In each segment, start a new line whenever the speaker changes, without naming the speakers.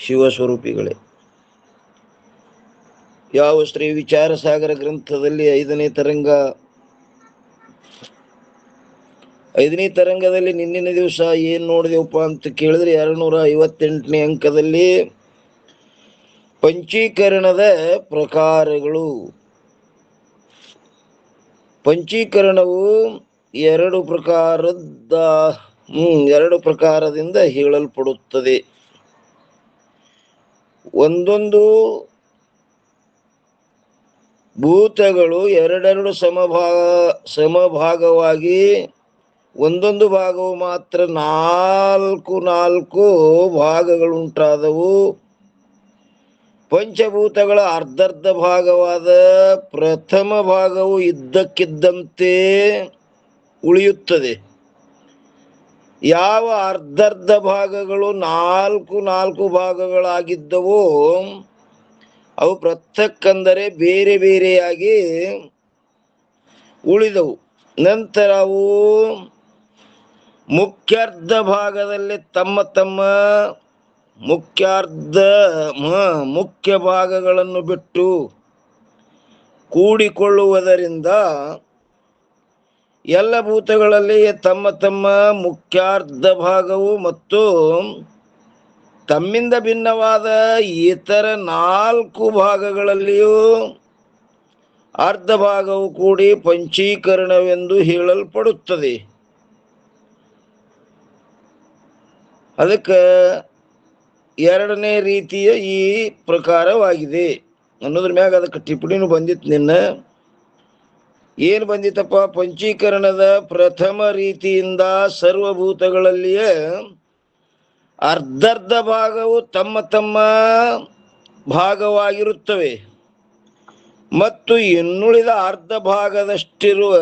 ಶಿವಸ್ವರೂಪಿಗಳೇ. ಯಾವ ಶ್ರೀ ವಿಚಾರಸಾಗರ ಗ್ರಂಥದಲ್ಲಿ ಐದನೇ ತರಂಗದಲ್ಲಿ ನಿನ್ನಿನ ದಿವಸ ಏನ್ ನೋಡಿದೆವಪ್ಪ ಅಂತ ಕೇಳಿದ್ರೆ 258ನೇ ಅಂಕದಲ್ಲಿ ಪಂಚೀಕರಣದ ಪ್ರಕಾರಗಳು. ಪಂಚೀಕರಣವು ಎರಡು ಪ್ರಕಾರದಿಂದ ಹೇಳಲ್ಪಡುತ್ತದೆ. ಒಂದೊಂದು ಭೂತಗಳು ಎರಡೆರಡು ಸಮಭಾಗವಾಗಿ ಒಂದೊಂದು ಭಾಗವು ಮಾತ್ರ ನಾಲ್ಕು ಭಾಗಗಳುಂಟಾದವು. ಪಂಚಭೂತಗಳ ಅರ್ಧರ್ಧ ಭಾಗವಾದ ಪ್ರಥಮ ಭಾಗವು ಇದ್ದಕ್ಕಿದ್ದಂತೆ ಉಳಿಯುತ್ತದೆ. ಯಾವ ಅರ್ಧರ್ಧ ಭಾಗಗಳು ನಾಲ್ಕು ಭಾಗಗಳಾಗಿದ್ದವೋ ಅವು ಪೃಥಕ್ಕಂದರೆ ಬೇರೆ ಬೇರೆಯಾಗಿ ಉಳಿದವು. ನಂತರ ಅವು ಮುಖ್ಯಾರ್ಧ ಭಾಗದಲ್ಲಿ ತಮ್ಮ ಮುಖ್ಯ ಭಾಗಗಳನ್ನು ಬಿಟ್ಟು ಕೂಡಿಕೊಳ್ಳುವುದರಿಂದ ಎಲ್ಲ ಭೂತಗಳಲ್ಲಿ ತಮ್ಮ ಮುಖ್ಯಾರ್ಧ ಭಾಗವು ಮತ್ತು ತಮ್ಮಿಂದ ಭಿನ್ನವಾದ ಇತರ 4 ಭಾಗಗಳಲ್ಲಿಯೂ ಅರ್ಧ ಭಾಗವು ಕೂಡಿ ಪಂಚೀಕರಣವೆಂದು ಹೇಳಲ್ಪಡುತ್ತದೆ. ಅದಕ್ಕೆ ಎರಡನೇ ರೀತಿಯ ಈ ಪ್ರಕಾರವಾಗಿದೆ ಅನ್ನೋದ್ರ ಮ್ಯಾಗ ಅದಕ್ಕೆ ಟಿಪ್ಪಣಿನೂ ಬಂದಿತ್ತು. ನಿನ್ನ ಏನು ಬಂದಿತ್ತಪ್ಪ? ಪಂಚೀಕರಣದ ಪ್ರಥಮ ರೀತಿಯಿಂದ ಸರ್ವಭೂತಗಳಲ್ಲಿಯೇ ಅರ್ಧರ್ಧ ಭಾಗವು ತಮ್ಮ ಭಾಗವಾಗಿರುತ್ತವೆ ಮತ್ತು ಇನ್ನುಳಿದ ಅರ್ಧ ಭಾಗದಷ್ಟಿರುವ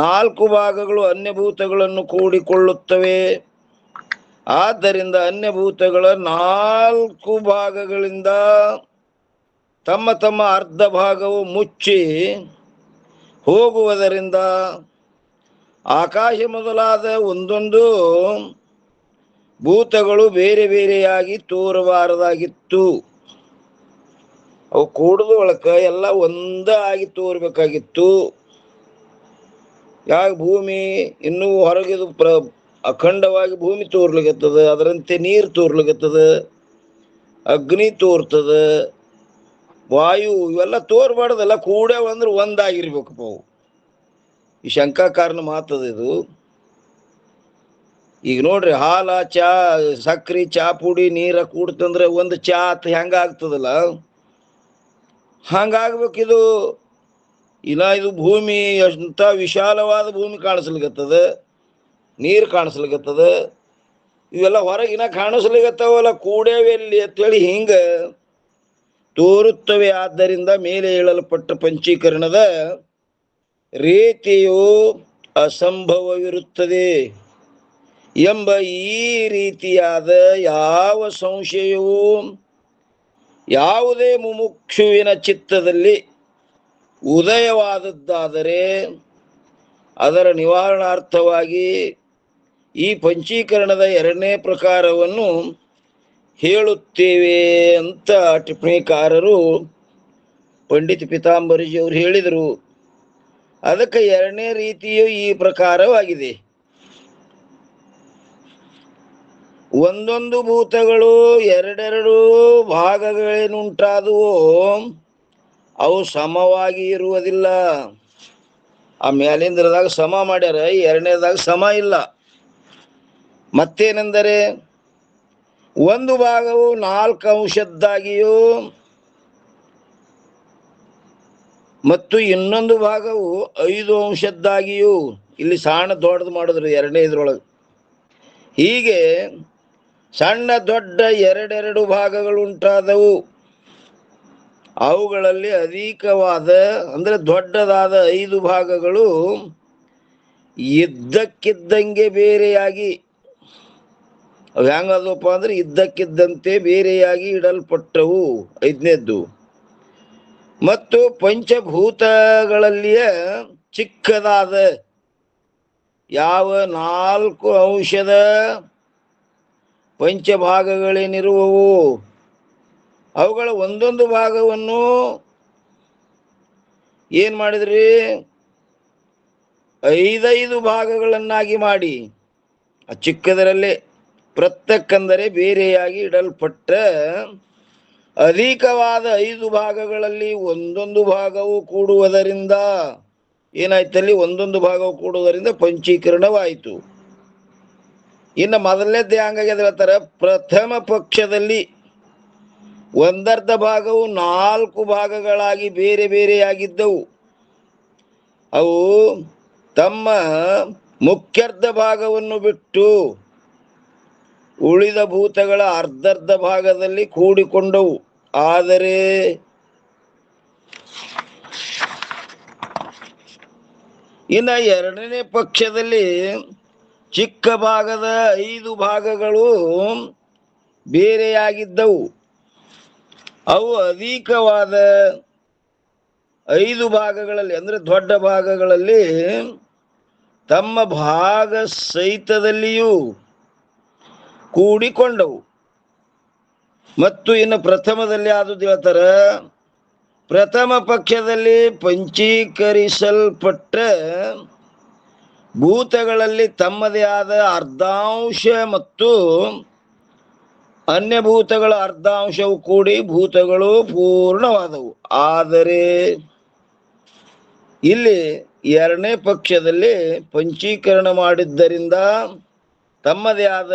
4 ಭಾಗಗಳು ಅನ್ಯಭೂತಗಳನ್ನು ಕೂಡಿಕೊಳ್ಳುತ್ತವೆ. ಆದ್ದರಿಂದ ಅನ್ಯಭೂತಗಳ 4 ಭಾಗಗಳಿಂದ ತಮ್ಮ ಅರ್ಧ ಭಾಗವು ಮುಚ್ಚಿ ಹೋಗುವುದರಿಂದ ಆಕಾಶ ಮೊದಲಾದ ಒಂದೊಂದು ಭೂತಗಳು ಬೇರೆ ಬೇರೆಯಾಗಿ ತೋರಬಾರದಾಗಿತ್ತು. ಅವು ಕೂಡದ ಒಳಕ ಎಲ್ಲ ಒಂದಾಗಿ ತೋರ್ಬೇಕಾಗಿತ್ತು. ಯಾಕೆ ಭೂಮಿ ಇನ್ನೂ ಹೊರಗಿದು ಅಖಂಡವಾಗಿ ಭೂಮಿ ತೋರ್ಲಿಕತ್ತದ, ಅದರಂತೆ ನೀರು ತೋರ್ಲಿಕತ್ತದ, ಅಗ್ನಿ ತೋರ್ತದ, ವಾಯು ಇವೆಲ್ಲ ತೋರ್ಬಾರ್ದಲ್ಲ, ಕೂಡೇ ಅಂದ್ರೆ ಒಂದಾಗಿರ್ಬೇಕಪ್ಪ ಅವು. ಈ ಶಂಕಾಕಾರನ ಮಾತದ ಇದು. ಈಗ ನೋಡ್ರಿ, ಹಾಲ, ಚಾ, ಸಕ್ರಿ, ಚಾ ಪುಡಿ, ನೀರ ಕೂಡ್ತಂದ್ರೆ ಒಂದು ಚಾ ಹೆಂಗಾಗ್ತದಲ್ಲ, ಹಂಗಾಗ್ಬೇಕಿದು. ಇದು ಭೂಮಿ ಎಂತ ವಿಶಾಲವಾದ ಭೂಮಿ ಕಾಣಿಸ್ಲಿಕತ್ತದ, ನೀರು ಕಾಣಿಸ್ಲಿಕತ್ತದ, ಇವೆಲ್ಲ ಹೊರಗಿನ ಕಾಣಿಸ್ಲಿಕತ್ತವಲ್ಲ, ಕೂಡೇವೆಲ್ಲಿ ಅಂತೇಳಿ ಹಿಂಗ ತೋರುತ್ತವೆ. ಆದ್ದರಿಂದ ಮೇಲೆ ಹೇಳಲ್ಪಟ್ಟ ಪಂಚೀಕರಣದ ರೀತಿಯು ಅಸಂಭವವಿರುತ್ತದೆ ಎಂಬ ಈ ರೀತಿಯಾದ ಯಾವ ಸಂಶಯವೂ ಯಾವುದೇ ಮುಮುಕ್ಷುವಿನ ಚಿತ್ತದಲ್ಲಿ ಉದಯವಾದದ್ದಾದರೆ ಅದರ ನಿವಾರಣಾರ್ಥವಾಗಿ ಈ ಪಂಚೀಕರಣದ ಎರಡನೇ ಪ್ರಕಾರವನ್ನು ಹೇಳುತ್ತೇವೆ ಅಂತ ಟಿಪ್ಪಣಿಕಾರರು ಪಂಡಿತ ಪೀತಾಂಬರಿಜಿಯವರು ಹೇಳಿದರು. ಅದಕ್ಕೆ ಎರಡನೇ ರೀತಿಯು ಈ ಪ್ರಕಾರವಾಗಿದೆ. ಒಂದೊಂದು ಭೂತಗಳು ಎರಡೆರಡು ಭಾಗಗಳೇನುಂಟಾದವೋ ಅವು ಸಮವಾಗಿ ಇರುವುದಿಲ್ಲ. ಆ ಮೇಲಿಂದ್ರದಾಗ ಸಮ ಮಾಡ್ಯಾರ, ಎರಡನೇದಾಗ ಸಮ ಇಲ್ಲ. ಮತ್ತೇನೆಂದರೆ ಒಂದು ಭಾಗವು 4 ಅಂಶದ್ದಾಗಿಯೂ ಮತ್ತು ಇನ್ನೊಂದು ಭಾಗವು 5 ಅಂಶದ್ದಾಗಿಯೂ, ಇಲ್ಲಿ ಸಣ್ಣ ದೊಡ್ಡದು ಮಾಡಿದ್ರು ಎರಡನೇ ಇದ್ರೊಳಗೆ. ಹೀಗೆ ಸಣ್ಣ ದೊಡ್ಡ ಎರಡೆರಡು ಭಾಗಗಳುಂಟಾದವು. ಅವುಗಳಲ್ಲಿ ಅಧಿಕವಾದ ಅಂದ್ರೆ ದೊಡ್ಡದಾದ 5 ಭಾಗಗಳು ಇದ್ದಕ್ಕಿದ್ದಂಗೆ ಬೇರೆಯಾಗಿ, ಅವು ಹೆಂಗದಪ್ಪ ಅಂದ್ರೆ ಇದ್ದಕ್ಕಿದ್ದಂತೆ ಬೇರೆಯಾಗಿ ಇಡಲ್ಪಟ್ಟವು, 5ನೇದ್ದು. ಮತ್ತು ಪಂಚಭೂತಗಳಲ್ಲಿಯ ಚಿಕ್ಕದಾದ ಯಾವ 4 ಅಂಶದ ಪಂಚಭಾಗಗಳೇನಿರುವವು ಅವುಗಳ ಒಂದೊಂದು ಭಾಗವನ್ನು ಏನ್ ಮಾಡಿದ್ರಿ, 5 ಭಾಗಗಳನ್ನಾಗಿ ಮಾಡಿ ಚಿಕ್ಕದರಲ್ಲೇ ಪ್ರತ್ಯಕ್ಕಂದರೆ ಬೇರೆಯಾಗಿ ಇಡಲ್ಪಟ್ಟ ಅಧಿಕವಾದ 5 ಭಾಗಗಳಲ್ಲಿ ಒಂದೊಂದು ಭಾಗವು ಕೂಡುವುದರಿಂದ ಏನಾಯ್ತಲ್ಲಿ, ಒಂದೊಂದು ಭಾಗವು ಕೂಡುವುದರಿಂದ ಪಂಚೀಕರಣವಾಯಿತು. ಇನ್ನು ಮೊದಲನೇದ್ದು ಹಂಗಾಗ್ಯದ ಹೇಳ್ತಾರೆ, ಪ್ರಥಮ ಪಕ್ಷದಲ್ಲಿ ಒಂದರ್ಧ ಭಾಗವು 4 ಭಾಗಗಳಾಗಿ ಬೇರೆ ಬೇರೆಯಾಗಿದ್ದವು. ಅವು ತಮ್ಮ ಮುಖ್ಯರ್ಧ ಭಾಗವನ್ನು ಬಿಟ್ಟು ಉಳಿದ ಭೂತಗಳ ಅರ್ಧರ್ಧ ಭಾಗದಲ್ಲಿ ಕೂಡಿಕೊಂಡವು. ಆದರೆ ಇನ್ನು ಎರಡನೇ ಪಕ್ಷದಲ್ಲಿ ಚಿಕ್ಕ ಭಾಗದ 5 ಭಾಗಗಳು ಬೇರೆಯಾಗಿದ್ದವು. ಅವು ಅಧಿಕವಾದ 5 ಭಾಗಗಳಲ್ಲಿ ಅಂದ್ರೆ ದೊಡ್ಡ ಭಾಗಗಳಲ್ಲಿ ತಮ್ಮ ಭಾಗ ಸಹಿತದಲ್ಲಿಯೂ ಕೂಡಿಕೊಂಡವು. ಮತ್ತು ಇನ್ನು ಪ್ರಥಮದಲ್ಲಿ ಆದುದು ಹೇಳ್ತಾರ, ಪ್ರಥಮ ಪಕ್ಷದಲ್ಲಿ ಪಂಚೀಕರಿಸಲ್ಪಟ್ಟ ಭೂತಗಳಲ್ಲಿ ತಮ್ಮದೇ ಆದ ಅರ್ಧಾಂಶ ಮತ್ತು ಅನ್ಯ ಭೂತಗಳ ಅರ್ಧಾಂಶವು ಕೂಡಿ ಭೂತಗಳು ಪೂರ್ಣವಾದವು. ಆದರೆ ಇಲ್ಲಿ ಎರಡನೇ ಪಕ್ಷದಲ್ಲಿ ಪಂಚೀಕರಣ ಮಾಡಿದ್ದರಿಂದ ತಮ್ಮದೇ ಆದ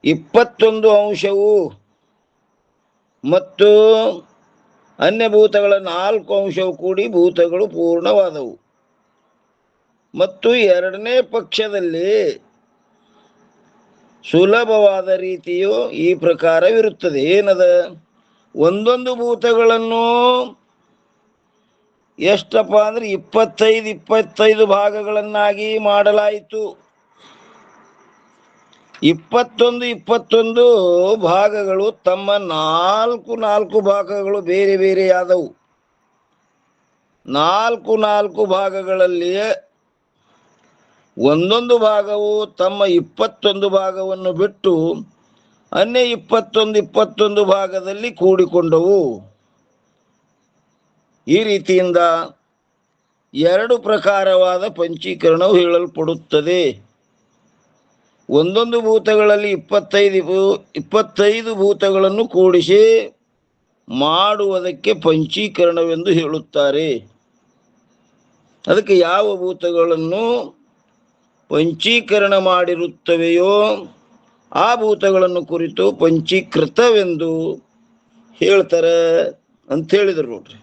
21 ಅಂಶವು ಮತ್ತು ಅನ್ಯ ಭೂತಗಳ 4 ಅಂಶವು ಕೂಡಿ ಭೂತಗಳು ಪೂರ್ಣವಾದವು. ಮತ್ತು ಎರಡನೇ ಪಕ್ಷದಲ್ಲಿ ಸುಲಭವಾದ ರೀತಿಯು ಈ ಪ್ರಕಾರವಿರುತ್ತದೆ. ಏನದ, ಒಂದೊಂದು ಭೂತಗಳನ್ನು ಎಷ್ಟಪ್ಪ ಅಂದ್ರೆ 25 ಭಾಗಗಳನ್ನಾಗಿ ಮಾಡಲಾಯಿತು. 21 ಭಾಗಗಳು ತಮ್ಮ 4 ಭಾಗಗಳು ಬೇರೆ ಬೇರೆಯಾದವು. 4 ಭಾಗಗಳಲ್ಲಿಯೇ ಒಂದೊಂದು ಭಾಗವು ತಮ್ಮ 21 ಭಾಗವನ್ನು ಬಿಟ್ಟು ಅನ್ಯ 21 ಭಾಗದಲ್ಲಿ ಕೂಡಿಕೊಂಡವು. ಈ ರೀತಿಯಿಂದ 2 ಪ್ರಕಾರವಾದ ಪಂಚೀಕರಣವು ಹೇಳಲ್ಪಡುತ್ತದೆ. ಒಂದೊಂದು ಭೂತಗಳಲ್ಲಿ 25 ಭೂತಗಳನ್ನು ಕೂಡಿಸಿ ಮಾಡುವುದಕ್ಕೆ ಪಂಚೀಕರಣವೆಂದು ಹೇಳುತ್ತಾರೆ. ಅದಕ್ಕೆ ಯಾವ ಭೂತಗಳನ್ನು ಪಂಚೀಕರಣ ಮಾಡಿರುತ್ತವೆಯೋ ಆ ಭೂತಗಳನ್ನು ಕುರಿತು ಪಂಚೀಕೃತವೆಂದು ಹೇಳ್ತಾರೆ ಅಂತ ಹೇಳಿದರು. ನೋಡ್ರಿ,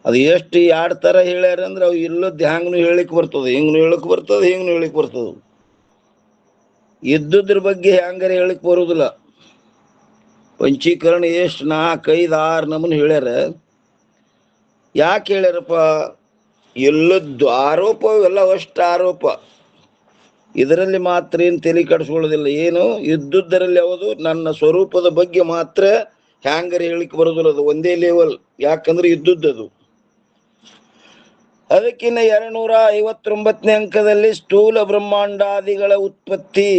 ಅದು ಎಷ್ಟು 2 ಥರ ಹೇಳ್ಯಾರ ಅಂದ್ರೆ ಅವು ಇಲ್ಲದ್ದು ಹ್ಯಾಂಗ್ನು ಹೇಳಿಕ್ ಬರ್ತದೆ, ಹಿಂಗ್ನು ಹೇಳಕ್ ಬರ್ತದೆ, ಹಿಂಗ್ನು ಹೇಳಿಕ್ ಬರ್ತದೆ. ಇದ್ದುದ್ರ ಬಗ್ಗೆ ಹ್ಯಾಂಗಾರ ಹೇಳಿಕ್ ಬರುದಿಲ್ಲ. ಪಂಚೀಕರಣ ಎಷ್ಟು 4, 5, 6 ನಮೂನೆ ಹೇಳ್ಯಾರ. ಯಾಕೆ ಹೇಳ್ಯಾರಪ್ಪ? ಎಲ್ಲದ್ದು ಆರೋಪ, ಎಲ್ಲ ಅಷ್ಟು ಆರೋಪ. ಇದರಲ್ಲಿ ಮಾತ್ರ ಏನು ತಲೆ ಕೆಡಿಸ್ಕೊಳ್ಳೋದಿಲ್ಲ. ಏನು ಇದ್ದುದರಲ್ಲಿ ಯಾವುದು ನನ್ನ ಸ್ವರೂಪದ ಬಗ್ಗೆ ಮಾತ್ರ ಹ್ಯಾಂಗರ್ ಹೇಳಿಕ್ ಬರೋದಿಲ್ಲ. ಅದು ಒಂದೇ ಲೆವೆಲ್. ಯಾಕಂದ್ರೆ ಇದ್ದುದ್ದದು. ಅದಕ್ಕಿನ್ನ 259ನೇ ಅಂಕದಲ್ಲಿ ಸ್ಥೂಲ ಬ್ರಹ್ಮಾಂಡಾದಿಗಳ ಉತ್ಪತ್ತಿ,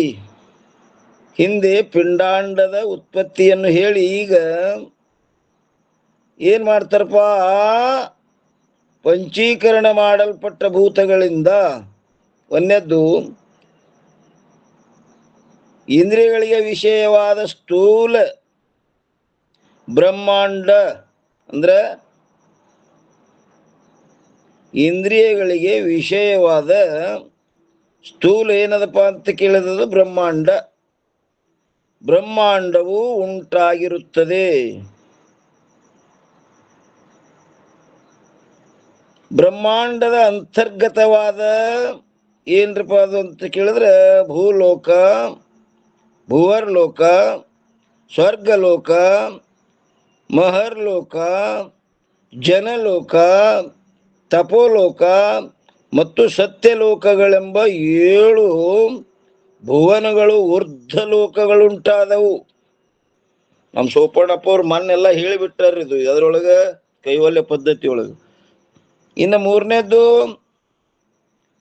ಹಿಂದೆ ಪಿಂಡಾಂಡದ ಉತ್ಪತ್ತಿಯನ್ನು ಹೇಳಿ ಈಗ ಏನ್ ಮಾಡ್ತಾರಪ್ಪ, ಪಂಚೀಕರಣ ಮಾಡಲ್ಪಟ್ಟ ಭೂತಗಳಿಂದ ಒಂದನೇದ್ದು ಇಂದ್ರಿಯಗಳಿಗೆ ವಿಷಯವಾದ ಸ್ಥೂಲ ಬ್ರಹ್ಮಾಂಡ, ಅಂದ್ರೆ ಇಂದ್ರಿಯಗಳಿಗೆ ವಿಷಯವಾದ ಸ್ಥೂಲ ಏನದಪ್ಪ ಅಂತ ಕೇಳಿದ ಬ್ರಹ್ಮಾಂಡ. ಬ್ರಹ್ಮಾಂಡವು ಉಂಟಾಗಿರುತ್ತದೆ. ಬ್ರಹ್ಮಾಂಡದ ಅಂತರ್ಗತವಾದ ಏನ್ರಪ್ಪ ಅದು ಅಂತ ಕೇಳಿದ್ರೆ ಭೂಲೋಕ, ಭುವರ್ಲೋಕ, ಸ್ವರ್ಗಲೋಕ, ಮಹರ್ಲೋಕ, ಜನಲೋಕ, ತಪೋಲೋಕ ಮತ್ತು ಸತ್ಯಲೋಕಗಳೆಂಬ 7 ಭುವನಗಳು, ಊರ್ಧ್ವಲೋಕಗಳುಂಟಾದವು. ನಮ್ಮ ಸೋಪಣ್ಣಪ್ಪ ಅವ್ರು ಮೊನ್ನೆಲ್ಲ ಹೇಳಿಬಿಟ್ಟಾರ ಇದು ಅದರೊಳಗೆ ಕೈವಲ್ಯ ಪದ್ಧತಿ ಒಳಗೆ. ಇನ್ನು 3ನೇದ್ದು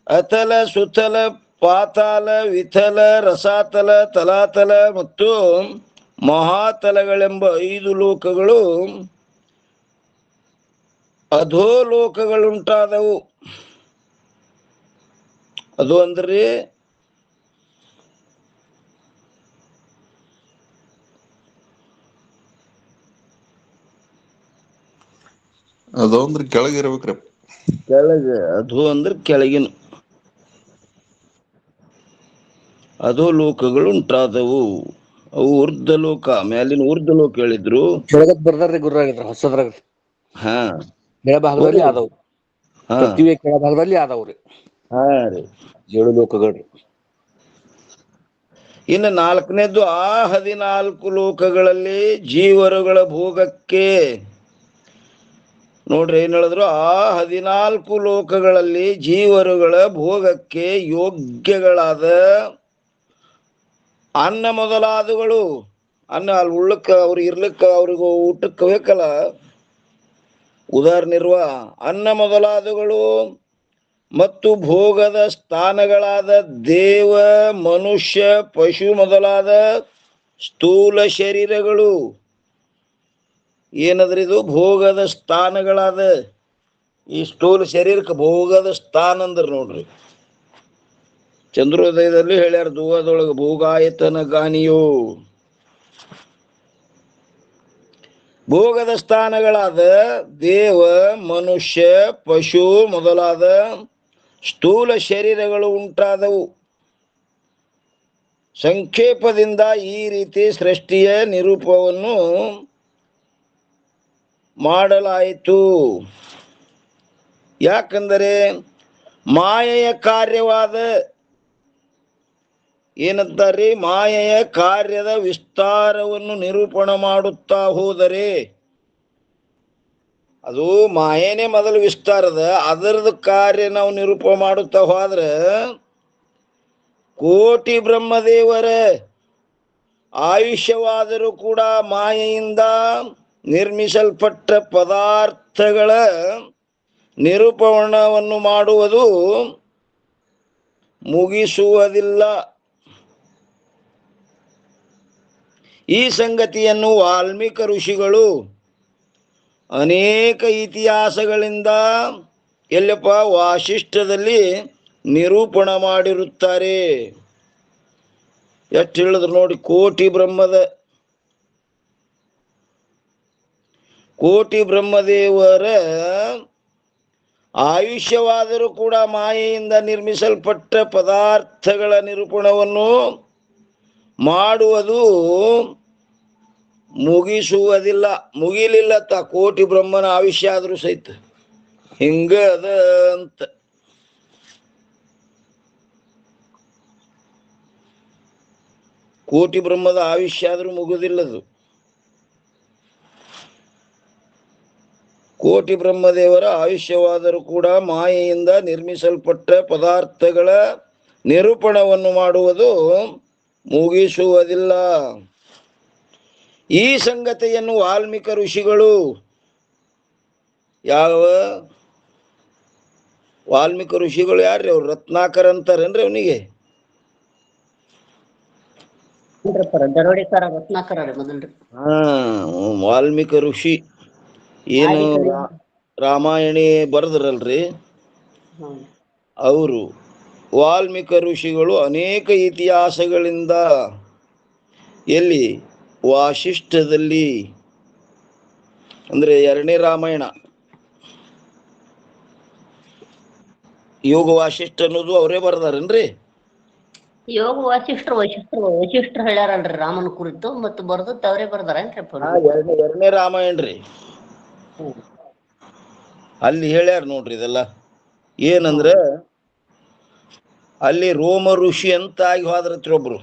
ಅತಲ, ಸುತಲ, ಪಾತಾಲ, ವಿಥಲ, ರಸಾತಲ, ತಲಾತಲ ಮತ್ತು ಮಹಾತಲಗಳೆಂಬ 5 ಲೋಕಗಳು ಅಧೋಲೋಕಗಳುಂಟಾದವು. ಅದು ಅಂದ್ರೆ
ಅದು ಅಂದ್ರೆ ಕೆಳಗಿರ್ಬೇಕ್ರಿ.
ಕೆಳಗೆ. ಅಧೋ ಅಂದ್ರೆ ಕೆಳಗಿನ ಅಧೋಲೋಕಗಳು ಉಂಟಾದವು. ಅವು ಊರ್ಧ್ವಲೋಕ, ಮ್ಯಾಲಿನ ಊರ್ಧ್ವಲೋಕ ಹೇಳಿದ್ರು.
ಕೆಳಗತ್ ಬರ್ದಾರ್ರಿ ಗುರುರಾಗಿದ್ರ ಹೊಸದ್ರಾಗ
ಹಾ
ಕೆಳಭಾಗದಲ್ಲಿ
ಹೌದು.
ಆದವು.
ಹಾ
ಪೃಥ್ವಿಯ ಕೆಳಭಾಗದಲ್ಲಿ ಆದವ್ರಿ
ಹಾ ರೀ.
7 ಲೋಕಗಳ್ರಿ.
ಇನ್ನು 4ನೇದ್ದು, ಆ 14 ಲೋಕಗಳಲ್ಲಿ ಜೀವರುಗಳ ಭೋಗಕ್ಕೆ. ನೋಡ್ರಿ ಏನ್ ಹೇಳಿದ್ರು, ಆ 14 ಲೋಕಗಳಲ್ಲಿ ಜೀವರುಗಳ ಭೋಗಕ್ಕೆ ಯೋಗ್ಯಗಳಾದ ಅನ್ನ ಮೊದಲಾದವುಗಳು. ಅನ್ನ ಅಲ್ಲಿ ಉಳ್ಳಕ್ಕ, ಅವ್ರಿಗೆ ಇರ್ಲಿಕ್ಕ, ಅವ್ರಿಗೆ ಊಟಕ್ಕೆ ಬೇಕಲ್ಲ, ಉದಾಹರಣೆರುವ ಅನ್ನ ಮೊದಲಾದವುಗಳು ಮತ್ತು ಭೋಗದ ಸ್ಥಾನಗಳಾದ ದೇವ, ಮನುಷ್ಯ, ಪಶು ಮೊದಲಾದ ಸ್ಥೂಲ ಶರೀರಗಳು. ಏನದ್ರಿ ಇದು? ಭೋಗದ ಸ್ಥಾನಗಳಾದ ಈ ಸ್ಥೂಲ ಶರೀರಕ್ಕೆ ಭೋಗದ ಸ್ಥಾನ ಅಂದ್ರ ನೋಡ್ರಿ. ಚಂದ್ರೋದಯದಲ್ಲಿ ಹೇಳ್ಯಾರ, ದುವದೊಳಗ ಭೋಗಾಯತನ ಗಾನಿಯೋ. ಭೋಗದ ಸ್ಥಾನಗಳಾದ ದೇವ, ಮನುಷ್ಯ, ಪಶು ಮೊದಲಾದ ಸ್ಥೂಲ ಶರೀರಗಳು ಉಂಟಾದವು. ಸಂಕ್ಷೇಪದಿಂದ ಈ ರೀತಿ ಸೃಷ್ಟಿಯ ನಿರೂಪವನ್ನು ಮಾಡಲಾಯಿತು. ಯಾಕಂದರೆ ಮಾಯೆಯ ಕಾರ್ಯವಾದ, ಏನಂತಾರ್ರಿ, ಮಾಯೆಯ ಕಾರ್ಯದ ವಿಸ್ತಾರವನ್ನು ನಿರೂಪಣೆ ಮಾಡುತ್ತಾ ಹೋದರೆ, ಅದು ಮಾಯೆನೇ ಮೊದಲು ವಿಸ್ತಾರದ, ಅದರದ್ದು ಕಾರ್ಯ ನಾವು ನಿರೂಪಣೆ ಮಾಡುತ್ತಾ ಹೋದ್ರೆ ಕೋಟಿ ಬ್ರಹ್ಮದೇವರ ಆಯುಷ್ಯವಾದರೂ ಕೂಡ ಮಾಯೆಯಿಂದ ನಿರ್ಮಿಸಲ್ಪಟ್ಟ ಪದಾರ್ಥಗಳ ನಿರೂಪಣವನ್ನು ಮಾಡುವುದು ಮುಗಿಸುವುದಿಲ್ಲ. ಈ ಸಂಗತಿಯನ್ನು ವಾಲ್ಮೀಕ ಋಷಿಗಳು ಅನೇಕ ಇತಿಹಾಸಗಳಿಂದ ಎಲ್ಲಪ್ಪ ವಾಸಿಷ್ಠದಲ್ಲಿ ನಿರೂಪಣೆ ಮಾಡಿರುತ್ತಾರೆ. ಎಷ್ಟು ಹೇಳಿದ್ರು ನೋಡಿ, ಕೋಟಿ ಬ್ರಹ್ಮದೇವರ ಆಯುಷ್ಯವಾದರೂ ಕೂಡ ಮಾಯೆಯಿಂದ ನಿರ್ಮಿಸಲ್ಪಟ್ಟ ಪದಾರ್ಥಗಳ ನಿರೂಪಣವನ್ನು ಮಾಡುವುದು ಮುಗಿಸುವುದಿಲ್ಲ. ಮುಗಿಲಿಲ್ಲತ್ತ, ಕೋಟಿ ಬ್ರಹ್ಮನ ಆಯುಷ್ಯ ಆದರೂ ಸಹಿತ ಹಿಂಗ ಅದ ಅಂತ. ಕೋಟಿ ಬ್ರಹ್ಮದ ಆಯುಷ್ಯ ಆದರೂ ಮುಗುದಿಲ್ಲದು. ಕೋಟಿ ಬ್ರಹ್ಮದೇವರ ಆಯುಷ್ಯವಾದರೂ ಕೂಡ ಮಾಯೆಯಿಂದ ನಿರ್ಮಿಸಲ್ಪಟ್ಟ ಪದಾರ್ಥಗಳ ನಿರೂಪಣವನ್ನು ಮಾಡುವುದು ಮುಗಿಸುವುದಿಲ್ಲ. ಈ ಸಂಗತಿಯನ್ನು ವಾಲ್ಮೀಕ ಋಷಿಗಳು, ಯಾವ ವಾಲ್ಮೀಕ ಋಷಿಗಳು ಯಾರ್ರಿ? ಅವ್ರು ರತ್ನಾಕರ್ ಅಂತಾರೇನ್ರಿ ಅವನಿಗೆ? ಹಾ, ವಾಲ್ಮೀಕ ಋಷಿ ಏನು ರಾಮಾಯಣಿ ಬರೆದ್ರಲ್ರಿ ಅವರು. ವಾಲ್ಮೀಕ ಋಷಿಗಳು ಅನೇಕ ಇತಿಹಾಸಗಳಿಂದ, ಎಲ್ಲಿ? ವಾಸಿಷ್ಠದಲ್ಲಿ, ಅಂದ್ರೆ 2ನೇ ರಾಮಾಯಣ, ಯೋಗ ವಾಸಿಷ್ಠ ಅನ್ನೋದು ಅವರೇ ಬರ್ದಾರೇನ್ರಿ?
ಯೋಗ ವಶಿಷ್ಠರು ಹೇಳ್ಯಾರಲ್ರಿ ರಾಮನ ಕುರಿತು, ಮತ್ತು ಬರ್ದತ್ ಅವರೇ ಬರ್ದಾರೇನ್ರಿ?
2ನೇ ರಾಮಾಯಣ ರೀ. ಅಲ್ಲಿ ಹೇಳ್ಯಾರ ನೋಡ್ರಿ ಇದೆಲ್ಲ. ಏನಂದ್ರ ಅಲ್ಲಿ ರೋಮ ಋಷಿ ಅಂತ ಆಗಿ ಹೋದ್ರತ್ರಿ ಒಬ್ರು.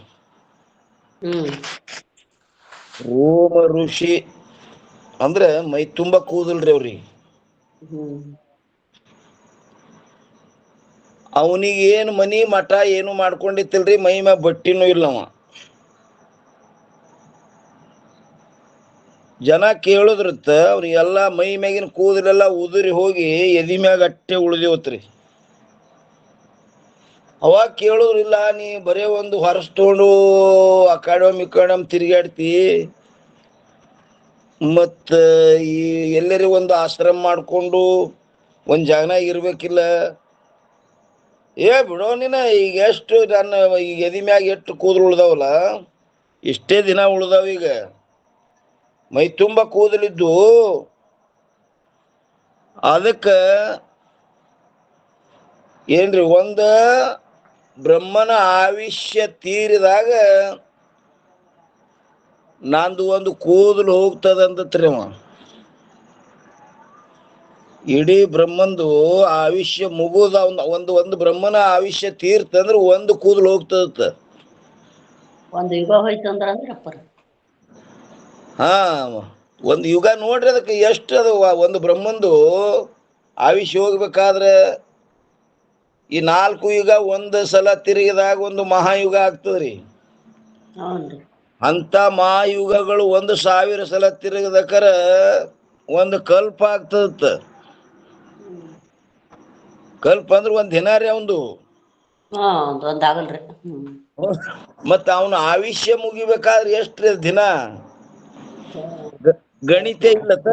ರೋಮ ಋಷಿ ಅಂದ್ರೆ ಮೈ ತುಂಬಾ ಕೂದಲ್ರಿ ಅವ್ರಿಗೆ. ಅವನಿಗೆ ಏನು ಮನಿ ಮಠ ಏನು ಮಾಡ್ಕೊಂಡಿತ್ತಿಲ್ರಿ, ಮೈ ಮ್ಯಾಗ ಬಟ್ಟಿನೂ ಇಲ್ಲವ. ಜನ ಕೇಳುದ್ರತ್ತ ಅವ್ರಿಗೆಲ್ಲ ಮೈ ಮ್ಯಾಗಿನ ಕೂದಲೆಲ್ಲ ಉದುರಿ ಹೋಗಿ ಎದಿ ಮ್ಯಾಗ ಅಟ್ಟೆ ಉಳಿದಿವತ್ರಿ. ಅವಾಗ ಕೇಳುದ್ರಿಲ್ಲ, ನೀ ಬರೇ ಒಂದು ಹೊರಸ್ ತಗೊಂಡು ಅಕಾಡೆಮ್ ತಿರುಗಾಡ್ತಿ, ಮತ್ತ ಈ ಎಲ್ಲರಿ ಒಂದು ಆಶ್ರಮ ಮಾಡ್ಕೊಂಡು ಒಂದ್ ಜಾಗನಾಗ ಇರ್ಬೇಕಿಲ್ಲ. ಬಿಡೋ ನೀನ, ಈಗ ಎಷ್ಟು ನನ್ನ ಈಗ ಎದಿ ಮ್ಯಾಗ ಎಷ್ಟು ಕೂದಲು ಉಳ್ದಾವಲ್ಲ, ಇಷ್ಟೇ ದಿನ ಉಳ್ದಾವ. ಈಗ ಮೈ ತುಂಬ ಕೂದಲಿದ್ದು, ಅದಕ್ಕ ಏನ್ರಿ ಒಂದ ಬ್ರಹ್ಮನ ಆಯುಷ್ಯ ತೀರಿದಾಗ ನಂದು ಒಂದು ಕೂದಲು ಹೋಗ್ತದಂತತ್ರಿ ಅವ. ಇಡೀ ಬ್ರಹ್ಮಂದು ಆಯುಷ್ಯ ಮುಗುದ ಒಂದು ಬ್ರಹ್ಮನ ಆಯುಷ್ಯ ತೀರ್ತಂದ್ರ ಒಂದು ಕೂದಲು ಹೋಗ್ತದತ್ತ.
ಒಂದು ಯುಗ ಹೋಯ್ತು ಅಂದ್ರಪ್ಪ.
ಹಾ, ಒಂದು ಯುಗ ನೋಡ್ರಿ. ಅದಕ್ಕೆ ಎಷ್ಟು ಅದು ಒಂದು ಬ್ರಹ್ಮಂದು ಆಯುಷ್ಯ ಹೋಗ್ಬೇಕಾದ್ರೆ ಈ 4 ಯುಗ ಒಂದು ಸಲ ತಿರುಗಿದಾಗ ಒಂದು ಮಹಾಯುಗ ಆಗ್ತದ್ರಿ. ಅಂತ ಮಹಾಯುಗಗಳು 1,000 ಸಲ ತಿರುಗದಕ್ಕರ ಒಂದು ಕಲ್ಪ ಆಗ್ತದತ್ತ. ಕಲ್ಪ ಅಂದ್ರೆ ಒಂದ್ ದಿನ ರೀ ಅವಂದು.
ಒಂದಾಗಲ್ರಿ.
ಮತ್ತ ಅವನ ಆಯುಷ್ಯ ಮುಗಿಬೇಕಾದ್ರೆ ಎಷ್ಟ್ರಿ ದಿನ? ಗಣಿತ ಇಲ್ಲತ್ತ.